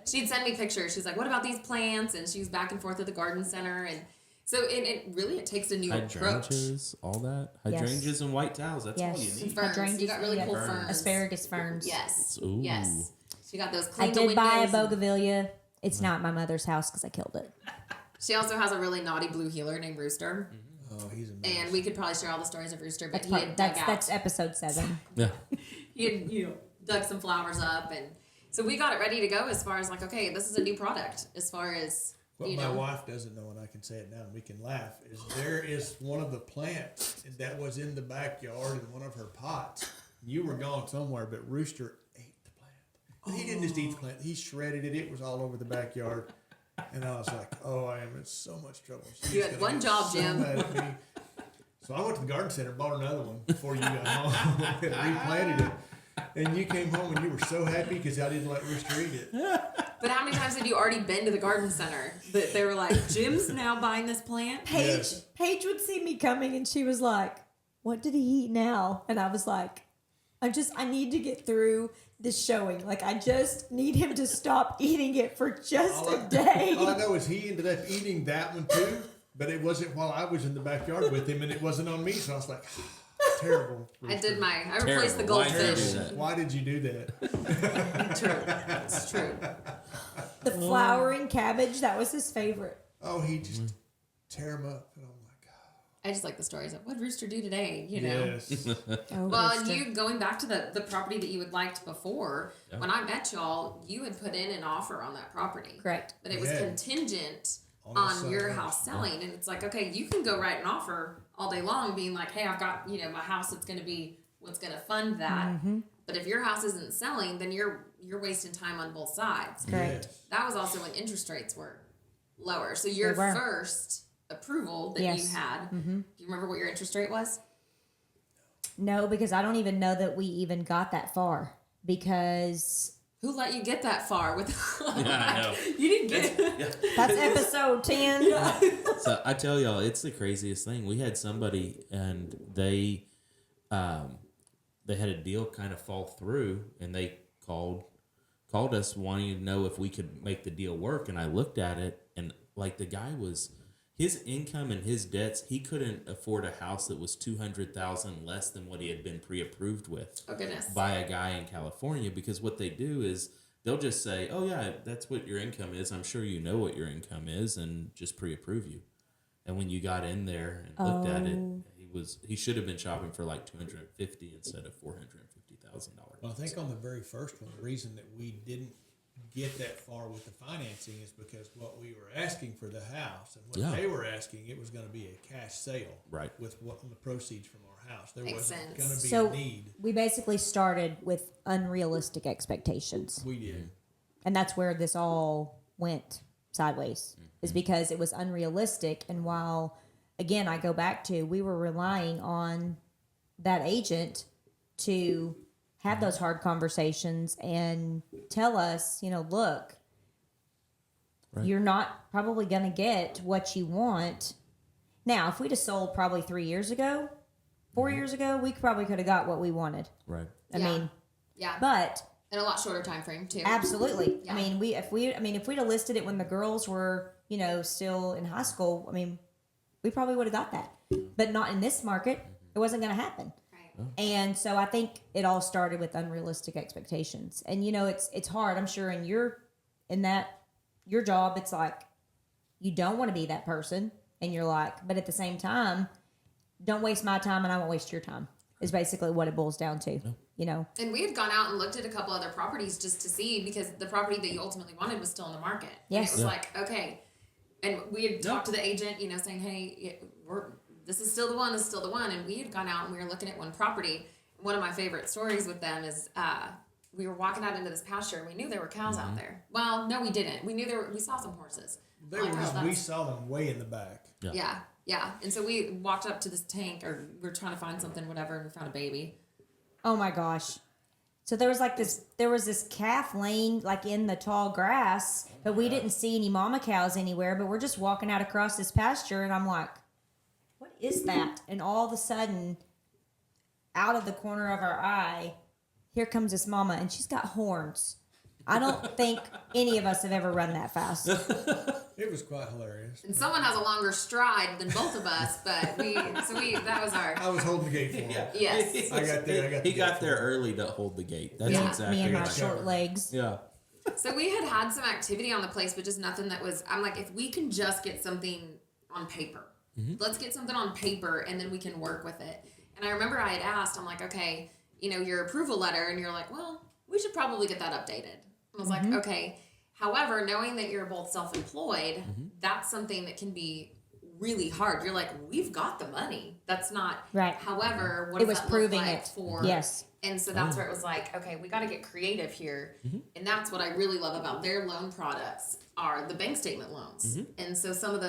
She'd send me pictures. She's like, what about these plants? And she was back and forth at the garden center. And so it takes a new approach. Hydrangeas, all that. Hydrangeas and white towels. That's all you need. Ferns. You got really cool ferns. Asparagus ferns. Yes. Ooh. Yes. She got those I clean did buy a bougainvillea. It's not my mother's house because I killed it. She also has a really naughty blue heeler named Rooster. Oh, he's a mess. And we could probably share all the stories of Rooster, but that's episode 7. Yeah. He had dug some flowers up, and so we got it ready to go as far as like, okay, this is a new product. As far as what my wife doesn't know, and I can say it now, and we can laugh, is there is one of the plants that was in the backyard in one of her pots. You were gone somewhere, but Rooster ate the plant. And he didn't just eat the plant; he shredded it. It was all over the backyard. And I was like, oh, I am in so much trouble. You had one job, Jim. Mad at me. So I went to the garden center, bought another one before you got home, and replanted it. And you came home and you were so happy because I didn't let Rooster eat it. But how many times had you already been to the garden center that they were like, Jim's now buying this plant? Paige would see me coming and she was like, what did he eat now? And I was like, I need to get through this showing. Like, I just need him to stop eating it for just a day. All I know is he ended up eating that one too, but it wasn't while I was in the backyard with him, and it wasn't on me. So I was like, terrible. Rooster. I replaced the goldfish. Why did you do that? True. It's true. The flowering cabbage, that was his favorite. Oh, he just tear them up, and I'm like, I just like the stories of what Rooster do today, you know. yes. Oh, Well, and Rooster. you going back to the property that you had liked before, when I met y'all, you had put in an offer on that property. Correct. But it was Yeah. contingent On the on your selling. house selling. And it's like, okay, you can go write an offer all day long being like, hey, I've got, my house that's going to be what's going to fund that. Mm-hmm. But if your house isn't selling, then you're wasting time on both sides. Correct. Yes. That was also when interest rates were lower. So your They were. first approval that Yes. you had, do you remember what your interest rate was? No, because I don't even know that we even got that far. Because Who let you get that far with Yeah, I know. You didn't get that's episode 10. So I tell y'all, it's the craziest thing. We had somebody, and they had a deal kind of fall through, and they called us wanting to know if we could make the deal work. And I looked at it, and like the guy was, his income and his debts, he couldn't afford a house that was $200,000 less than what he had been pre-approved with Oh goodness. by a guy in California. Because what they do is they'll just say, "Oh yeah, that's what your income is. I'm sure you know what your income is," and just pre-approve you. And when you got in there and looked at it, he should have been shopping for like $250 instead of $450,000. Well, I think on the very first one, the reason that we didn't get that far with the financing is because what we were asking for the house and what Yeah. they were asking, it was going to be a cash sale, Right. With what the proceeds from our house. There Makes wasn't sense. going to be So a need. we basically started with unrealistic expectations. We did. And that's where this all went sideways, is because it was unrealistic. And while, again, I go back to, we were relying on that agent to have those hard conversations and tell us, look, Right. you're not probably going to get what you want. Now, if we'd have sold probably 3 years ago, 4 years ago, we probably could have got what we wanted. Right. I Yeah. mean, Yeah. but In a lot shorter time frame too. absolutely. Yeah. I mean, if we'd have listed it when the girls were, still in high school, I mean, we probably would have got that. But not in this market. It wasn't going to happen. Right. And so I think it all started with unrealistic expectations. And it's hard. I'm sure your job, it's like you don't want to be that person, and you're like, but at the same time, don't waste my time and I won't waste your time. Is basically what it boils down to. And we had gone out and looked at a couple other properties just to see, because the property that you ultimately wanted was still in the market. Yes. And it was like, okay. And we had talked to the agent, saying, hey, this is still the one, this is still the one. And we had gone out and we were looking at one property. One of my favorite stories with them is we were walking out into this pasture and we knew there were cows out there. Well, no, we didn't. We knew we saw some horses. They Like, were oh, just, we that's- saw them way in the back. Yeah. And so we walked up to this tank, or we were trying to find something, whatever, and we found a baby. Oh my gosh. So there was this calf laying like in the tall grass, but we didn't see any mama cows anywhere, but we're just walking out across this pasture and I'm like, what is that? And all of a sudden, out of the corner of our eye, here comes this mama, and she's got horns. I don't think any of us have ever run that fast. It was quite hilarious. And someone has a longer stride than both of us, but that was our, I was holding the gate for him. yes. I got there. He got there early to hold the gate. That's Yeah. exactly Me and my right. short legs. Yeah. So we had some activity on the place, but just nothing that was, I'm like, if we can just get something on paper, let's get something on paper and then we can work with it. And I remember I had asked, I'm like, okay, your approval letter, and you're like, well, we should probably get that updated. I was like, okay. However, knowing that you're both self-employed, that's something that can be really hard. You're like, we've got the money. That's not Right. However, what It does was that proving look like it. for? Yes. And so that's where it was like, okay, we got to get creative here. And that's what I really love about their loan products are the bank statement loans. And so some of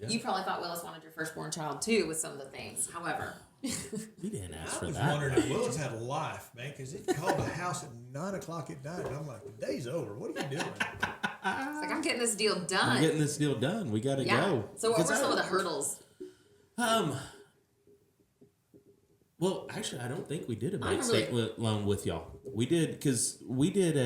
you probably thought Willis wanted your firstborn child too with some of the things. However, We didn't ask I for was that. wondering if Willis had a life, man, because it called a house at 9 o'clock at night, and I'm like, the day's over. What are you doing? it's like, I'm getting this deal We're done. getting this deal done. We got to Yeah. go. So what were Because some of the hurdles? Well, actually, I don't think we did a I bank don't really- statement loan with y'all. We did, because we did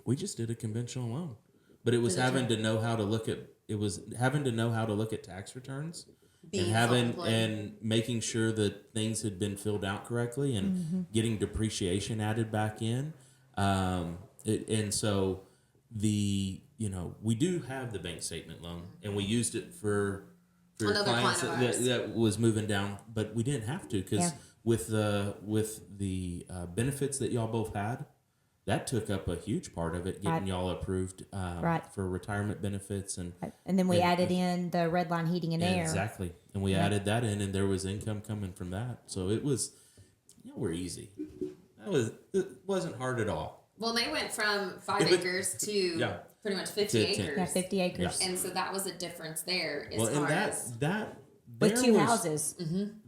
we just did a conventional loan, but it was having to know how to look at tax returns Being and self-employed. and making sure that things had been filled out correctly and getting depreciation added back in. And so we do have the bank statement loan, and we used it for Another clients client of ours. that was moving down, but we didn't have to because Yeah. with the benefits that y'all both had, that took up a huge part of it, getting Right. y'all approved Right. for retirement benits and Right. And then we And- added in the red line heating and air. exactly, and we Yeah. added that in, and there was income coming from that, so it was, we're easy. It wasn't hard at all. Well, they went from 5 It was- acres to Yeah. pretty much 50 To 10. acres. Yeah, 50 acres. And so that was a difference there as Well, and far that as that With there two was- houses.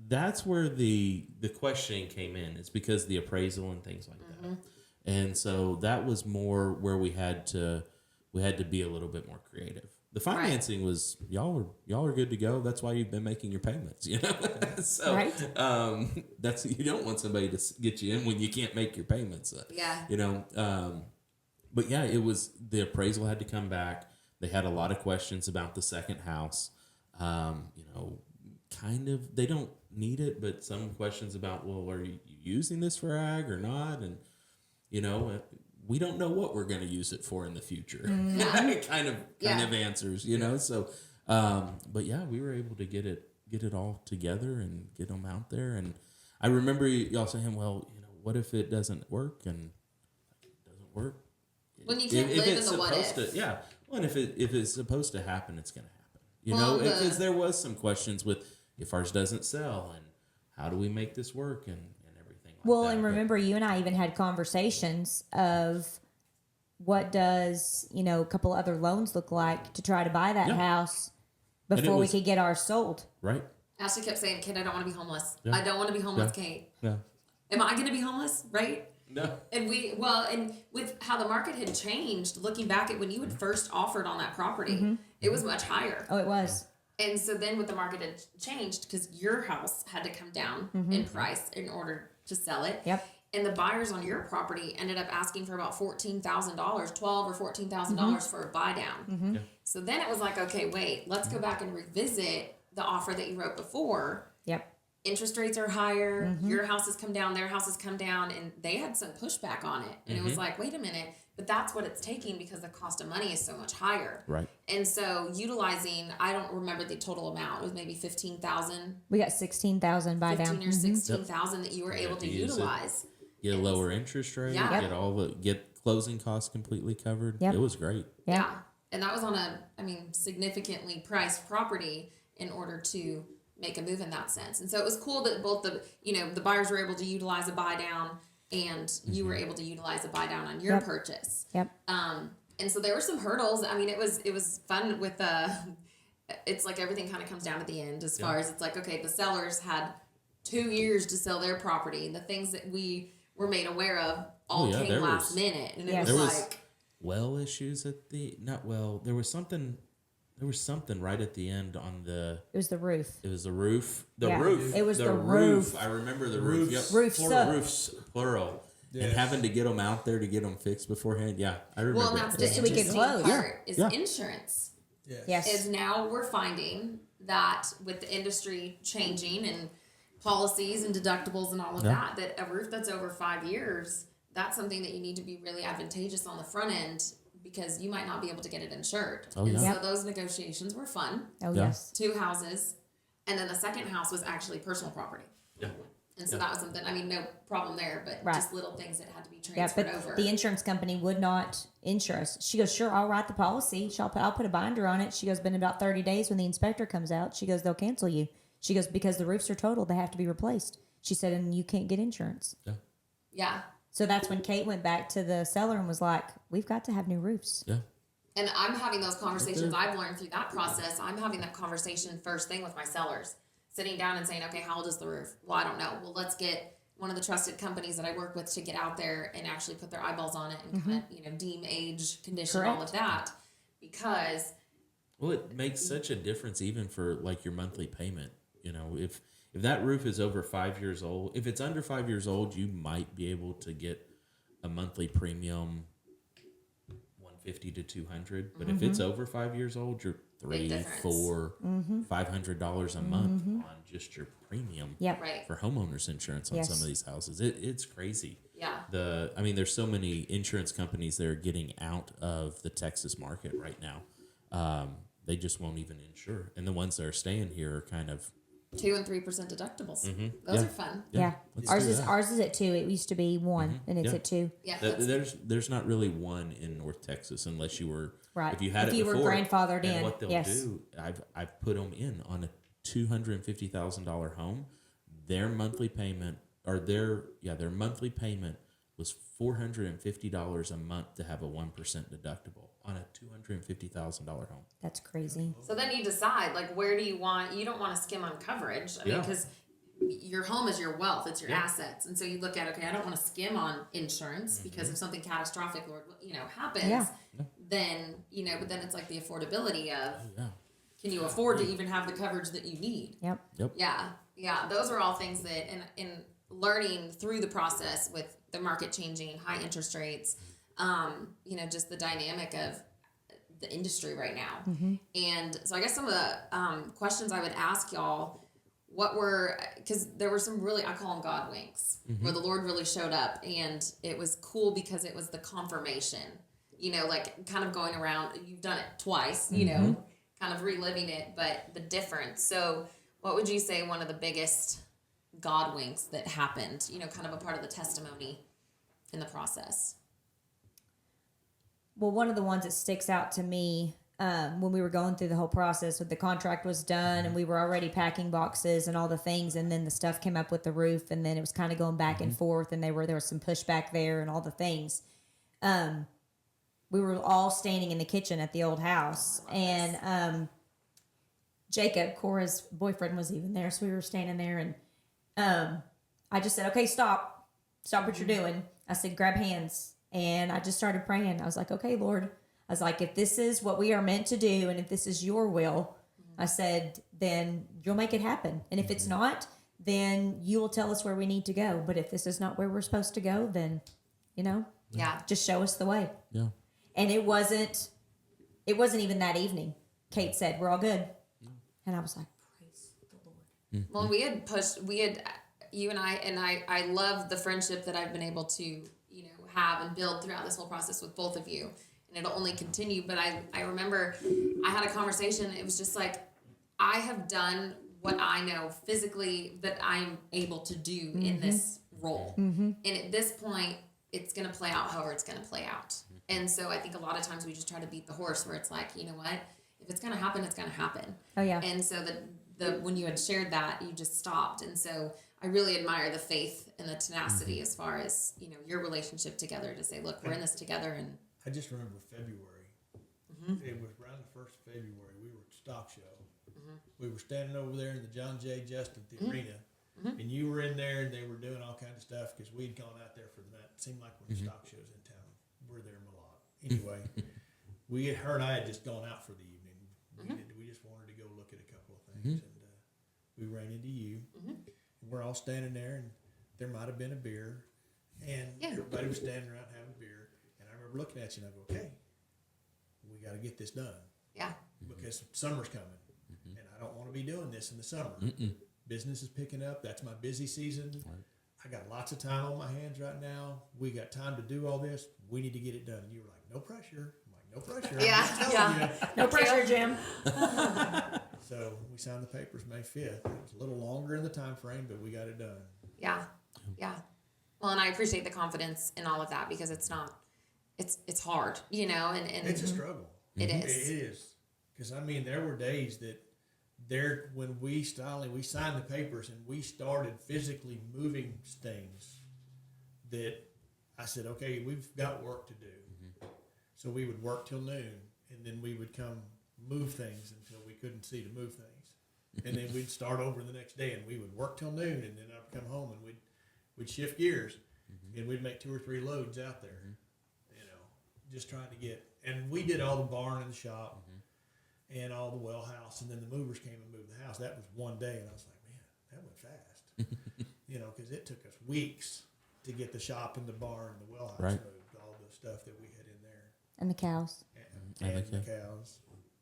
That's where the questioning came in. It's because the appraisal and things like that, and so that was more where we had to be a little bit more creative. The financing was y'all are good to go. That's why you've been making your payments, So Right. That's, you don't want somebody to get you in when you can't make your payments. Yeah. But yeah, it was, the appraisal had to come back. They had a lot of questions about the second house. Kind of, they don't need it, but some questions about, well, are you using this for ag or not? And, we don't know what we're going to use it for in the future. kind of answers, So, but yeah, we were able to get it all together and get them out there. And I remember y'all saying, well, what if it doesn't work? And it doesn't work. When you can't live in the what if. Well, and if it's supposed to happen, it's going to happen. Well, Because there was some questions with, if ours doesn't sell, and how do we make this work, and everything like Well, that. and But- remember, you and I even had conversations of what does, a couple other loans look like to try to buy that Yeah. house And it before was- we could get ours sold. right? Ashley kept saying, Kid, I don't want to be homeless. Yeah. I don't want to be homeless, Yeah. Kate. No. Am I going to be homeless? Right? No. And and with how the market had changed, looking back at when you had first offered on that property, it was much higher. Oh, it was. And so then with the market had changed because your house had to come down in price in order to sell it. Yep. And the buyers on your property ended up asking for about $14,000, $12,000 or $14,000 for a buy down. Yeah. So then it was like, okay, wait, let's go back and revisit the offer that you wrote before. Yep. Interest rates are higher. Your house has come down. Their house has come down, and they had some pushback on it. And it was like, wait a minute, but that's what it's taking because the cost of money is so much higher. Right. And so utilizing, I don't remember the total amount. It was maybe 15,000, We got 16,000 buy 15 down. or 16,000 that you were able to to use it. utilize. Get a lower interest rate. Yeah. Get closing costs completely covered. Yep. It was great. Yeah. And that was on significantly priced property in order to make a move in that sense. And so it was cool that both the buyers were able to utilize a buy down and you were able to utilize a buy down on your Yep. purchase. Yep. And so there were some hurdles. It was fun with it's like everything kind of comes down at the end as far as it's like, okay, the sellers had 2 years to sell their property. And the things that we were made aware of all Oh, yeah, came there last was- minute. And it Yes. was There was- like, Well issues at the there was something right at the end on the, It was the roof. it was the roof. Yeah. Roof. It was the roof. I remember the roof. Roofs. Yep. Roofs Plural. up. Roofs, plural. And Yes. having to get them out there to get them fixed beforehand. Yeah, I remember. well, and that's the Just so we could interesting close. part is Yeah. insurance. Yes. Yes. Is now we're finding that with the industry changing and policies and deductibles and all of Yeah. that a roof that's over 5 years, that's something that you need to be really advantageous on the front end because you might not be able to get it insured. Oh, and yeah. so those negotiations were fun. Oh, Yeah. yes. 2 houses, and then the second house was actually personal property. Yeah. And so that was something, no problem there, but Right. just little things that had to be Yeah, transferred but over. the insurance company would not insure us. She goes, sure, I'll write the policy. I'll put a binder on it. She goes, but in about 30 days when the inspector comes out, she goes, they'll cancel you. She goes, because the roofs are totaled, they have to be replaced. She said, and you can't get insurance. Yeah. yeah. So that's when Kate went back to the seller and was like, we've got to have new roofs. Yeah. And I'm having those conversations. I've learned through that process. I'm having that conversation first thing with my sellers, sitting down and saying, okay, how old is the roof? Well, I don't know. Well, let's get one of the trusted companies that I work with to get out there and actually put their eyeballs on it and kind of, deem age, condition, all of that. Because Well, it makes such a difference even for like your monthly payment. If that roof is over 5 years old, if it's under 5 years old, you might be able to get a monthly premium 150 to 200. But if it's over 5 years old, you're Big $300, difference. $400, $500 a month on just your premium Yep. Right. for homeowners insurance on Yes. some of these houses. It's crazy. Yeah. There's so many insurance companies that are getting out of the Texas market right now. They just won't even insure, and the ones that are staying here are kind of 2 and 3% deductibles. Those Yeah. are fun. Yeah. let's Ours do is that. ours is at 2. It used to be 1, and it's Yeah. at 2. Yeah. There's not really one in North Texas unless you were Right. If you had If it you were before, grandfathered and in, what they'll yes. do, I've put them in on a $250,000 home. Their monthly payment their monthly payment was $450 a month to have a 1% deductible on a $250,000 home. That's crazy. So then you decide, like, where do you want? You don't want to skim on coverage. I mean, Yeah. because your home is your wealth, it's your Yeah. assets, and so you look at, okay, I don't want to skim on insurance because if something catastrophic, Lord, happens, Yeah. then but then it's like the affordability of Yeah. can you afford to even have the coverage that you need? Yep. Yeah. Those are all things that in learning through the process with the market changing, high interest rates, just the dynamic of the industry right now. And so I guess some of the questions I would ask y'all, because there were some really, I call them God winks, where the Lord really showed up, and it was cool because it was the confirmation, like kind of going around, you've done it twice, kind of reliving it, but the difference. So what would you say one of the biggest God winks that happened, kind of a part of the testimony in the process? Well, one of the ones that sticks out to me when we were going through the whole process, with the contract was done and we were already packing boxes and all the things, and then the stuff came up with the roof, and then it was kind of going back and forth, and there was some pushback there and all the things. We were all standing in the kitchen at the old house, and Jacob, Cora's boyfriend, was even there, so we were standing there, and I just said, okay, stop what you're doing. I said, grab hands. And I just started praying. I was like, okay, Lord. I was like, if this is what we are meant to do, and if this is your will, I said, then you'll make it happen. And if it's not, then you will tell us where we need to go. But if this is not where we're supposed to go, then, Yeah. just show us the way. Yeah. And it wasn't even that evening. Kate said, we're all good. And I was like, praise the Lord. Well, you and I love the friendship that I've been able to, have and build throughout this whole process with both of you. And it'll only continue. But I remember I had a conversation. It was just like, I have done what I know physically that I'm able to do in this role. And at this point, it's going to play out however it's going to play out. And so I think a lot of times we just try to beat the horse, where it's like, you know what? If it's going to happen, it's going to happen. Oh, yeah. And so when you had shared that, you just stopped. And so I really admire the faith and the tenacity as far as, your relationship together, to say, look, we're in this together. And I just remember February. It was around the 1st of February. We were at stock show. We were standing over there in the John J. Justin at the arena, and you were in there, and they were doing all kinds of stuff because we'd gone out there for the night. It seemed like when the stock show's in town, we're there a lot. Anyway, her and I had just gone out for the evening. We just wanted to go look at a couple of things, and we ran into you. And we're all standing there, and there might have been a beer, and everybody was standing around having a beer. And I remember looking at you, and I go, okay, we got to get this done. yeah, Because summer's coming, and I don't want to be doing this in the summer. Business is picking up. That's my busy season. I got lots of time on my hands right now. We got time to do all this. We need to get it done. And you were like, no pressure. I'm like, no pressure. Yeah, I'm just telling you. No pressure, Jim. So we signed the papers May 5th. It was a little longer in the time frame, but we got it done. yeah. Well, and I appreciate the confidence in all of that, because it's hard, and It's a struggle. It is. It is. Because, there were days that when we signed the papers and we started physically moving things, that I said, okay, we've got work to do. So we would work till noon, and then we would come move things until we couldn't see to move things. And then we'd start over the next day, and we would work till noon, and then I'd come home, and we'd shift gears, and we'd make 2 or 3 loads out there, just trying to get. And we did all the barn and the shop, and all the well house, and then the movers came and moved the house. That was one day, and I was like, man, that went fast, because it took us weeks to get the shop and the barn and the well house moved, all the stuff that we had in there. And the cows. and Okay. the cows,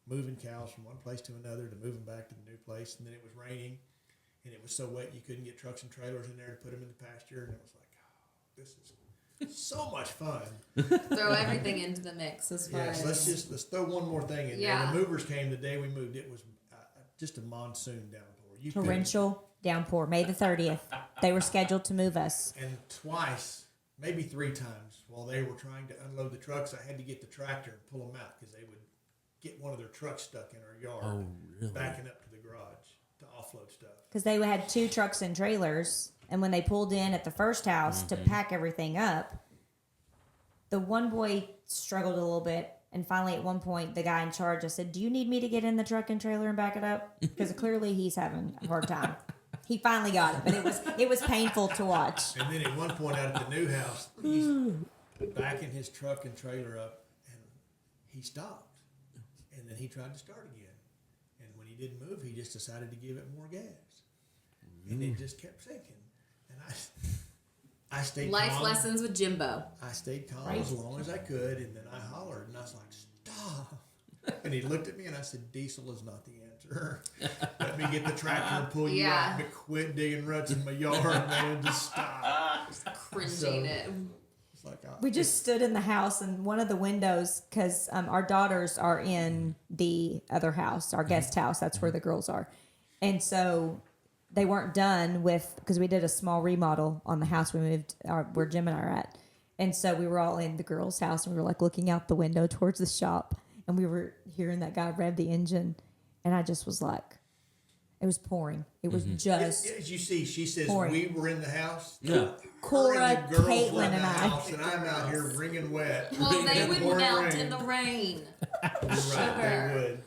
moving cows from one place to another to move them back to the new place. And then it was raining, and it was so wet you couldn't get trucks and trailers in there to put them in the pasture. And it was like, oh, this is so much fun. Throw everything into the mix as far Yes, as let's throw one more thing in Yeah. there. The movers came the day we moved. It was just a monsoon downpour. You couldn't- Torrential downpour, May the 30th. They were scheduled to move us. And twice, maybe 3 times, while they were trying to unload the trucks, I had to get the tractor and pull them out because they would get one of their trucks stuck in our yard, Oh, really? backing up to the garage to offload stuff. Because they had 2 trucks and trailers. And when they pulled in at the first house to pack everything up, the one boy struggled a little bit. And finally, at one point, the guy in charge, I said, "Do you need me to get in the truck and trailer and back it up?" Because clearly he's having a hard time. He finally got it, but it was painful to watch. And then at one point out at the new house, he's backing his truck and trailer up, and he stopped. And then he tried to start again. And when he didn't move, he just decided to give it more gas. And it just kept sinking. And I stayed life calm. lessons with Jimbo. I stayed calm Right. as long as I could, and then I hollered, and I was like, "Stop!" And he looked at me, and I said, "Diesel is not the answer. Let me get the tractor and pull you Yeah. out, but quit digging ruts in my yard, man. Just stop." Cringing So- it. It's like, We just stood in the house and one of the windows, because our daughters are in the other house, our guest house. That's where the girls are. And so they weren't done with, because we did a small remodel on the house we moved, where Jim and I are at. And so we were all in the girls' house and we were like looking out the window towards the shop. And we were hearing that guy rev the engine. And I just was like, it was pouring. It was just as you see, she says pouring. we were in the house. Yeah. Her Cora, and the girls were Caitlin, in the and I. house, and I'm out here wringing wet. Well, they in would pouring melt rain. in the rain. You're right, Sugar. they would.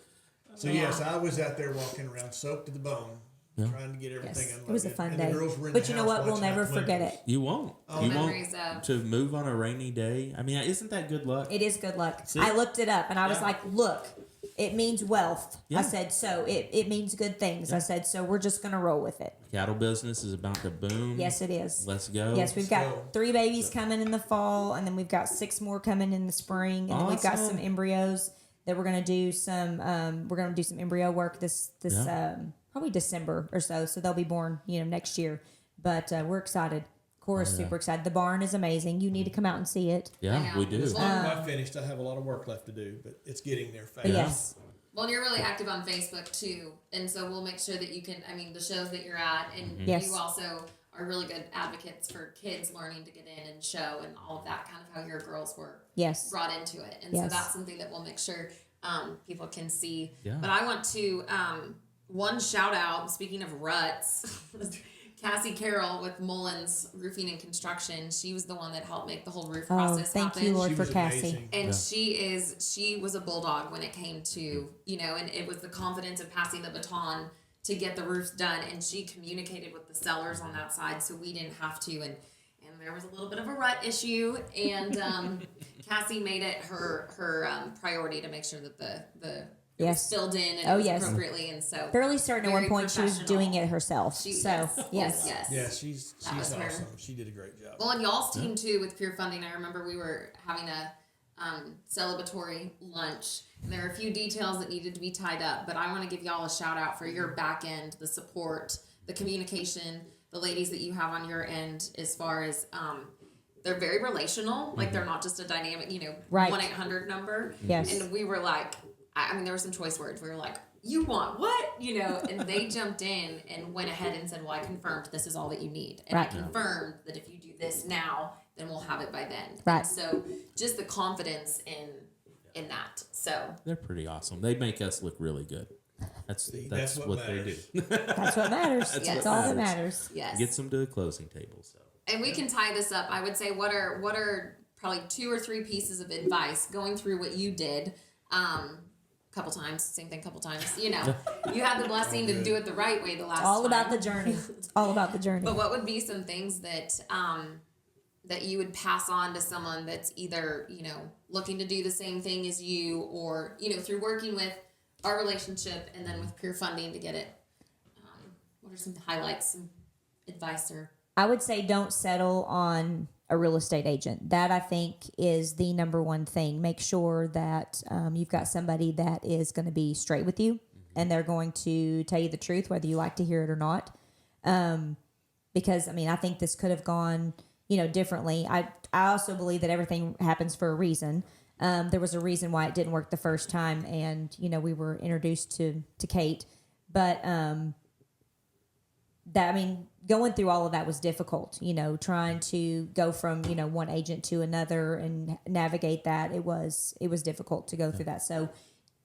So yes, I was out there walking around, soaked to the bone, Yeah. trying to get everything Yes, unloaded. it was a fun and day. The girls were in But the you know house what? We'll watching out never the forget windows. it. You won't. Oh, you memories won't of- to move on a rainy day. I mean, isn't that good luck? It is good luck. See? I looked it up and I was Yeah. like, look, it means wealth. Yeah. I said, so it means good things. I said, so we're just going to roll with it. Cattle business is about to boom. Yes, it is. Let's go. Yes, we've Let's got go. 3 babies coming in the fall, and then we've got 6 more coming in the spring, and then we've got Awesome. some embryos that we're gonna do some. We're gonna do some embryo work this Yeah. probably December or so. So they'll be born, next year. But we're excited. Cora's Oh, yeah. super excited. The barn is amazing. You need to come out and see it. Yeah, I know. we do. It's I'm not finished. I have a lot of work left to do, but it's getting there fast. But yes, Well, you're really active on Facebook too, and so we'll make sure that you can. I mean, the shows that you're at, and Yes. you also are really good advocates for kids learning to get in and show and all of that, kind of how your girls were yes, brought into it, and so Yes. that's something that we'll make sure people can see. Yeah. But I want to one shout out. Speaking of ruts. Cassie Carroll with Mullins Roofing and Construction. She was the one that helped make the whole roof Oh, process thank happen. you, Lord, She for was Cassie. amazing. And Yeah. she was a bulldog when it came to, and it was the confidence of passing the baton to get the roofs done. And she communicated with the sellers on that side, so we didn't have to. And there was a little bit of a rut issue, and Cassie made it her priority to make sure that the it was Yes. filled in and Oh, it was yes. appropriately. And so Fairly certain at one Very point she was professional. doing it herself. She, So yes. Yeah, she's That was her. awesome. She did a great job. Well, and y'all's team too with Pure Funding. I remember we were having a celebratory lunch, and there were a few details that needed to be tied up. But I want to give y'all a shout out for your back end, the support, the communication, the ladies that you have on your end, as far as they're very relational. Like they're not just a dynamic, Right. 1-800 number. Yes. And we were like, I mean, there were some choice words. We were like, you want what? And they jumped in and went ahead and said, well, I confirmed this is all that you need. And Right. I confirmed that if you do this now, then we'll have it by then. Right. And so just the confidence in that. So They're pretty awesome. They make us look really good. That's that's what what they do. matters. that's what matters. That's That's what all that matters. matters. yes. Gets them to the closing table. So And we can tie this up. I would say what are probably 2 or 3 pieces of advice going through what you did couple times, same thing couple times. You had the blessing to do it the right way the last time. All about the journey. It's all about the journey. But what would be some things that that you would pass on to someone that's either, looking to do the same thing as you, or, through working with our relationship and then with Pure Funding to get it? What are some highlights, some advice, or I would say don't settle on a real estate agent. That I think is the number one thing. Make sure that you've got somebody that is going to be straight with you and they're going to tell you the truth, whether you like to hear it or not. Because I mean, I think this could have gone, differently. I also believe that everything happens for a reason. There was a reason why it didn't work the first time, and we were introduced to Kate, but going through all of that was difficult. Trying to go from one agent to another and navigate that, it was difficult to go through that. So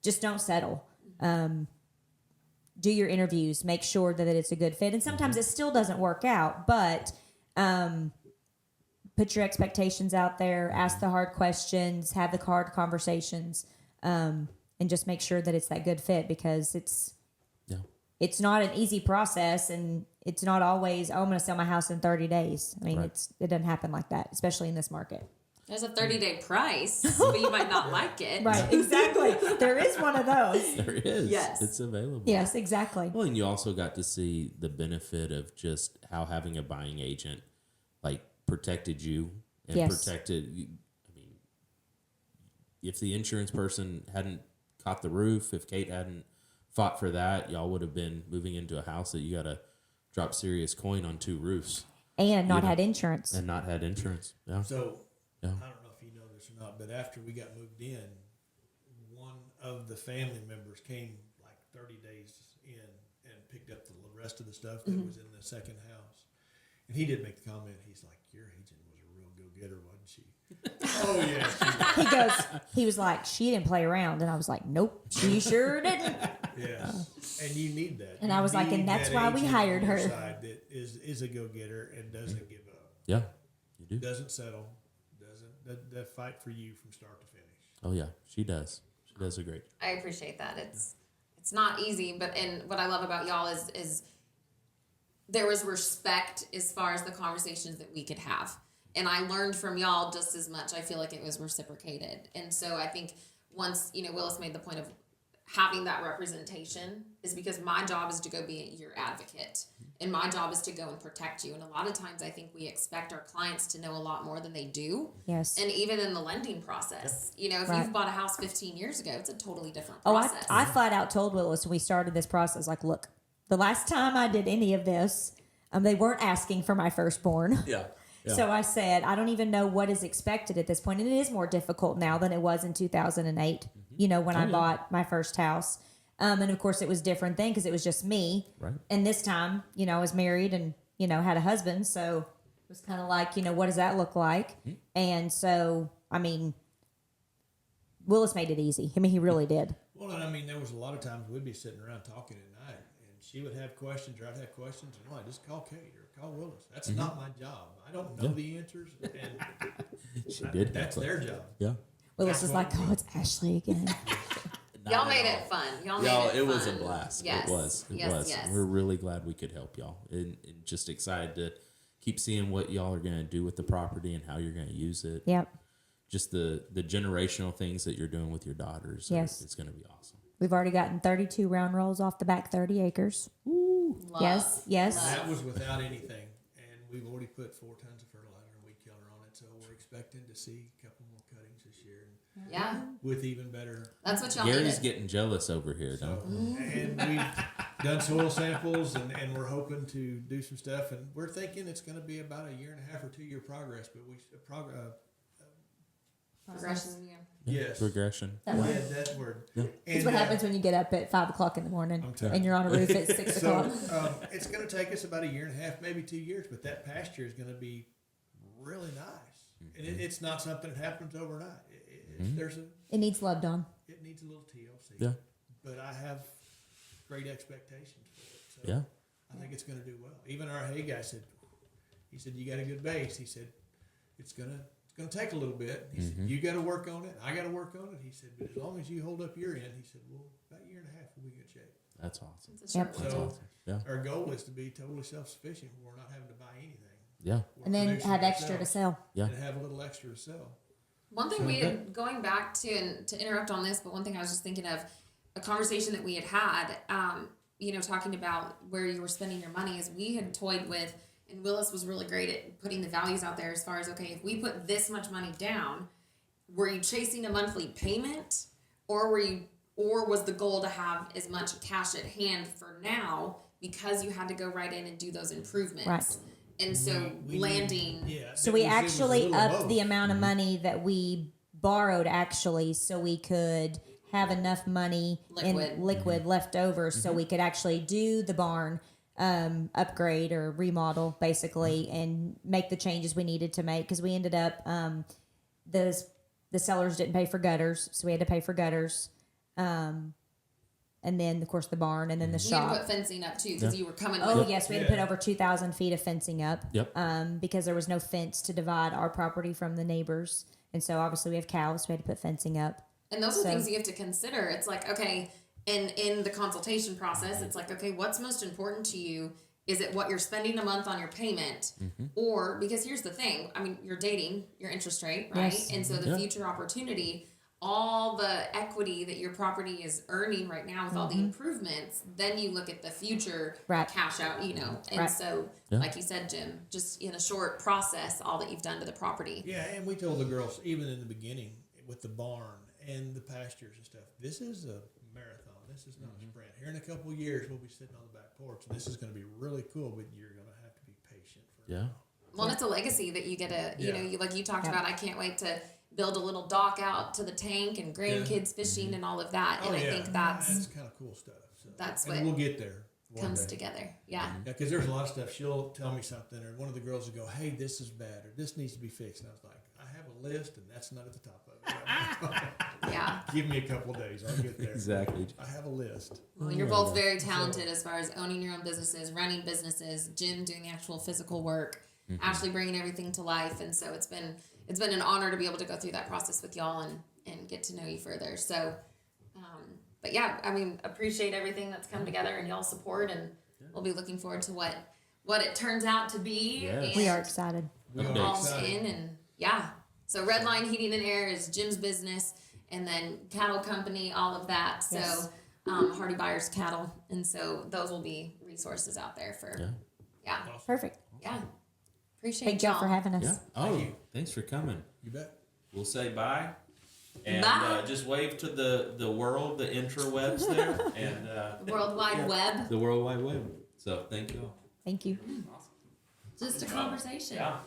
just don't settle. Do your interviews, make sure that it's a good fit, and sometimes it still doesn't work out, but put your expectations out there, ask the hard questions, have the hard conversations, and just make sure that it's that good fit, because it's not an easy process, and it's not always, I'm going to sell my house in 30 days. I mean, Right. it doesn't happen like that, especially in this market. There's a 30-day price, but you might not like it. Right, exactly. There is one of those. There is. Yes. It's available. Yes, exactly. Well, and you also got to see the benefit of just how having a buying agent protected you and Yes. protected. I mean, if the insurance person hadn't caught the roof, if Kate hadn't fought for that, y'all would have been moving into a house that you got to drop serious coin on 2 roofs And not had insurance. and not had insurance. Yeah. So, Yeah. I don't know if you know this or not, but after we got moved in, one of the family members came like 30 days in and picked up the rest of the stuff that was in the second house. And he did make the comment, he's like, your agent was a real go-getter, wasn't she? Oh, yeah. He was like, she didn't play around. And I was like, nope, she sure didn't. Yes. And you need that. And You I was like, and need that's that why we agent hired on your her. side that is a go-getter and doesn't give up, Yeah. You do. doesn't settle, that fight for you from start to finish. Oh, yeah. She does. She does a great job. I appreciate that. It's not easy, but and what I love about y'all is there was respect as far as the conversations that we could have. And I learned from y'all just as much. I feel like it was reciprocated. And so I think once, Willis made the point of having that representation is because my job is to go be your advocate. And my job is to go and protect you. And a lot of times I think we expect our clients to know a lot more than they do. Yes. And even in the lending process, if Right. you've bought a house 15 years ago, it's a totally different Oh, process. I flat out told Willis when we started this process, like, look, the last time I did any of this, they weren't asking for my firstborn. Yeah. So I said, I don't even know what is expected at this point. And it is more difficult now than it was in 2008, when I bought my first house. And of course it was different then because it was just me. Right. And this time, I was married and, had a husband. So it was kind of like, what does that look like? And so, Willis made it easy. He really did. Well, and there was a lot of times we'd be sitting around talking at night, and she would have questions, or I'd have questions, and just call Kate or call Willis. That's not my job. I don't know the answers, and She did. that's their job. Yeah. Willis was like, oh, it's Ashlee again. Y'all made it fun. Y'all made it It was a fun. blast. Yes. It was. It Yes, was. yes. We're really glad we could help y'all, and just excited to keep seeing what y'all are going to do with the property and how you're going to use it. Yep. Just the generational things that you're doing with your daughters. Yes. It's going to be awesome. We've already gotten 32 round rolls off the back 30 acres. Love. Yes. That was without anything, and we've already put 4 tons of fertilizer and weed killer on it, so we're expecting to see a couple more cuttings this year, Yeah. with even better. That's what y'all Gary's needed. getting jealous over here, So, though. and we've done soil samples, and we're hoping to do some stuff, and we're thinking it's going to be about a 1.5 or 2 year progress, but Progression. Yeah. yes. Progression. That Yeah, word. that word. Yeah. It's And, what happens when you get up at 5 o'clock in the morning I'm tired. and you're on a roof at 6 So o'clock. it's going to take us about a 1.5, maybe 2 years, but that pasture is going to be really nice, and it's not something that happens overnight. It needs loved on. It needs a little TLC. Yeah. But I have great expectations for it. So Yeah. I think it's going to do well. Even our hay guy said, you got a good base. He said, it's going to take a little bit. He said, you got to work on it. I got to work on it. He said, but as long as you hold up your end, he said, well, about 1.5 years, we'll be in good shape. That's awesome. It's a short Yep. one. So Awesome. Yeah. our goal is to be totally self-sufficient. We're not having to buy anything. Yeah. We're And then producing have extra to ourselves sell. Yeah. and have a little extra to sell. One thing we had, going back to, and to interrupt on this, but one thing I was just thinking of, a conversation that we had, talking about where you were spending your money, is we had toyed with, And Willis was really great at putting the values out there as far as, okay, if we put this much money down, were you chasing a monthly payment, or was the goal to have as much cash at hand for now because you had to go right in and do those improvements? Right. And so landing. So we it was actually a little upped both. the amount of money that we borrowed actually, so we could have enough money in liquid left over, so we could actually do the barn upgrade or remodel basically, and make the changes we needed to make, because we ended up the sellers didn't pay for gutters, so we had to pay for gutters, and then of course the barn, and then the You had to shop. put fencing up too, because you were coming. Oh with yes, we had to put over 2,000 feet of fencing up. Yep. Because there was no fence to divide our property from the neighbors, and so obviously we have cows, so we had to put fencing up. And those are So- things you have to consider. It's like, okay, in the consultation process, it's like, okay, what's most important to you? Is it what you're spending a month on your payment? Or, because here's the thing, I mean, you're dating your interest rate, right? Yes. And so the future opportunity, all the equity that your property is earning right now with all the improvements, then you look at the future Right. cash out, you know. And Right. so, Yeah. like you said, Jim, just in a short process, all that you've done to the property. Yeah, and we told the girls even in the beginning with the barn and the pastures and stuff, this is a marathon. This is not a sprint. Here in a couple of years, we'll be sitting on the back porch, and this is going to be really cool. But you're going to have to be patient. Yeah. Well, and it's a legacy that you get to, you Yeah. know, you like you talked Yeah. about. I can't wait to build a little dock out to the tank and grandkids fishing and all of that. And I think that's kind of cool stuff. So, that's and what we'll get there. One comes day. together. Yeah. Yeah, because there's a lot of stuff. She'll tell me something, or one of the girls will go, "Hey, this is bad," or "This needs to be fixed." And I was like, "I have a list, and that's not at the top of it. Yeah. Give me a couple days, I'll get there." Exactly. I have a list. Well, you're both very talented as far as owning your own businesses, running businesses, Jim doing the actual physical work, Ashlee bringing everything to life. And so it's been an honor to be able to go through that process with y'all and get to know you further. So, but yeah, I mean, appreciate everything that's come together and y'all's support, and we'll be looking forward to what it turns out to be. Yes. And We are excited. We are all excited. in, and yeah. So Redline Heating and Air is Jim's business, and then cattle company, all of that. So Yes. Hardy Byers Cattle, and so those will be resources out there for yeah. Perfect. Appreciate Thank y'all for having us. Yeah. Oh, you. thanks for coming. You bet. We'll say bye. And Bye. just wave to the world, the intrawebs there, and World Wide Web. the World Wide Web. So thank you all. Thank you. Just a conversation. Yeah.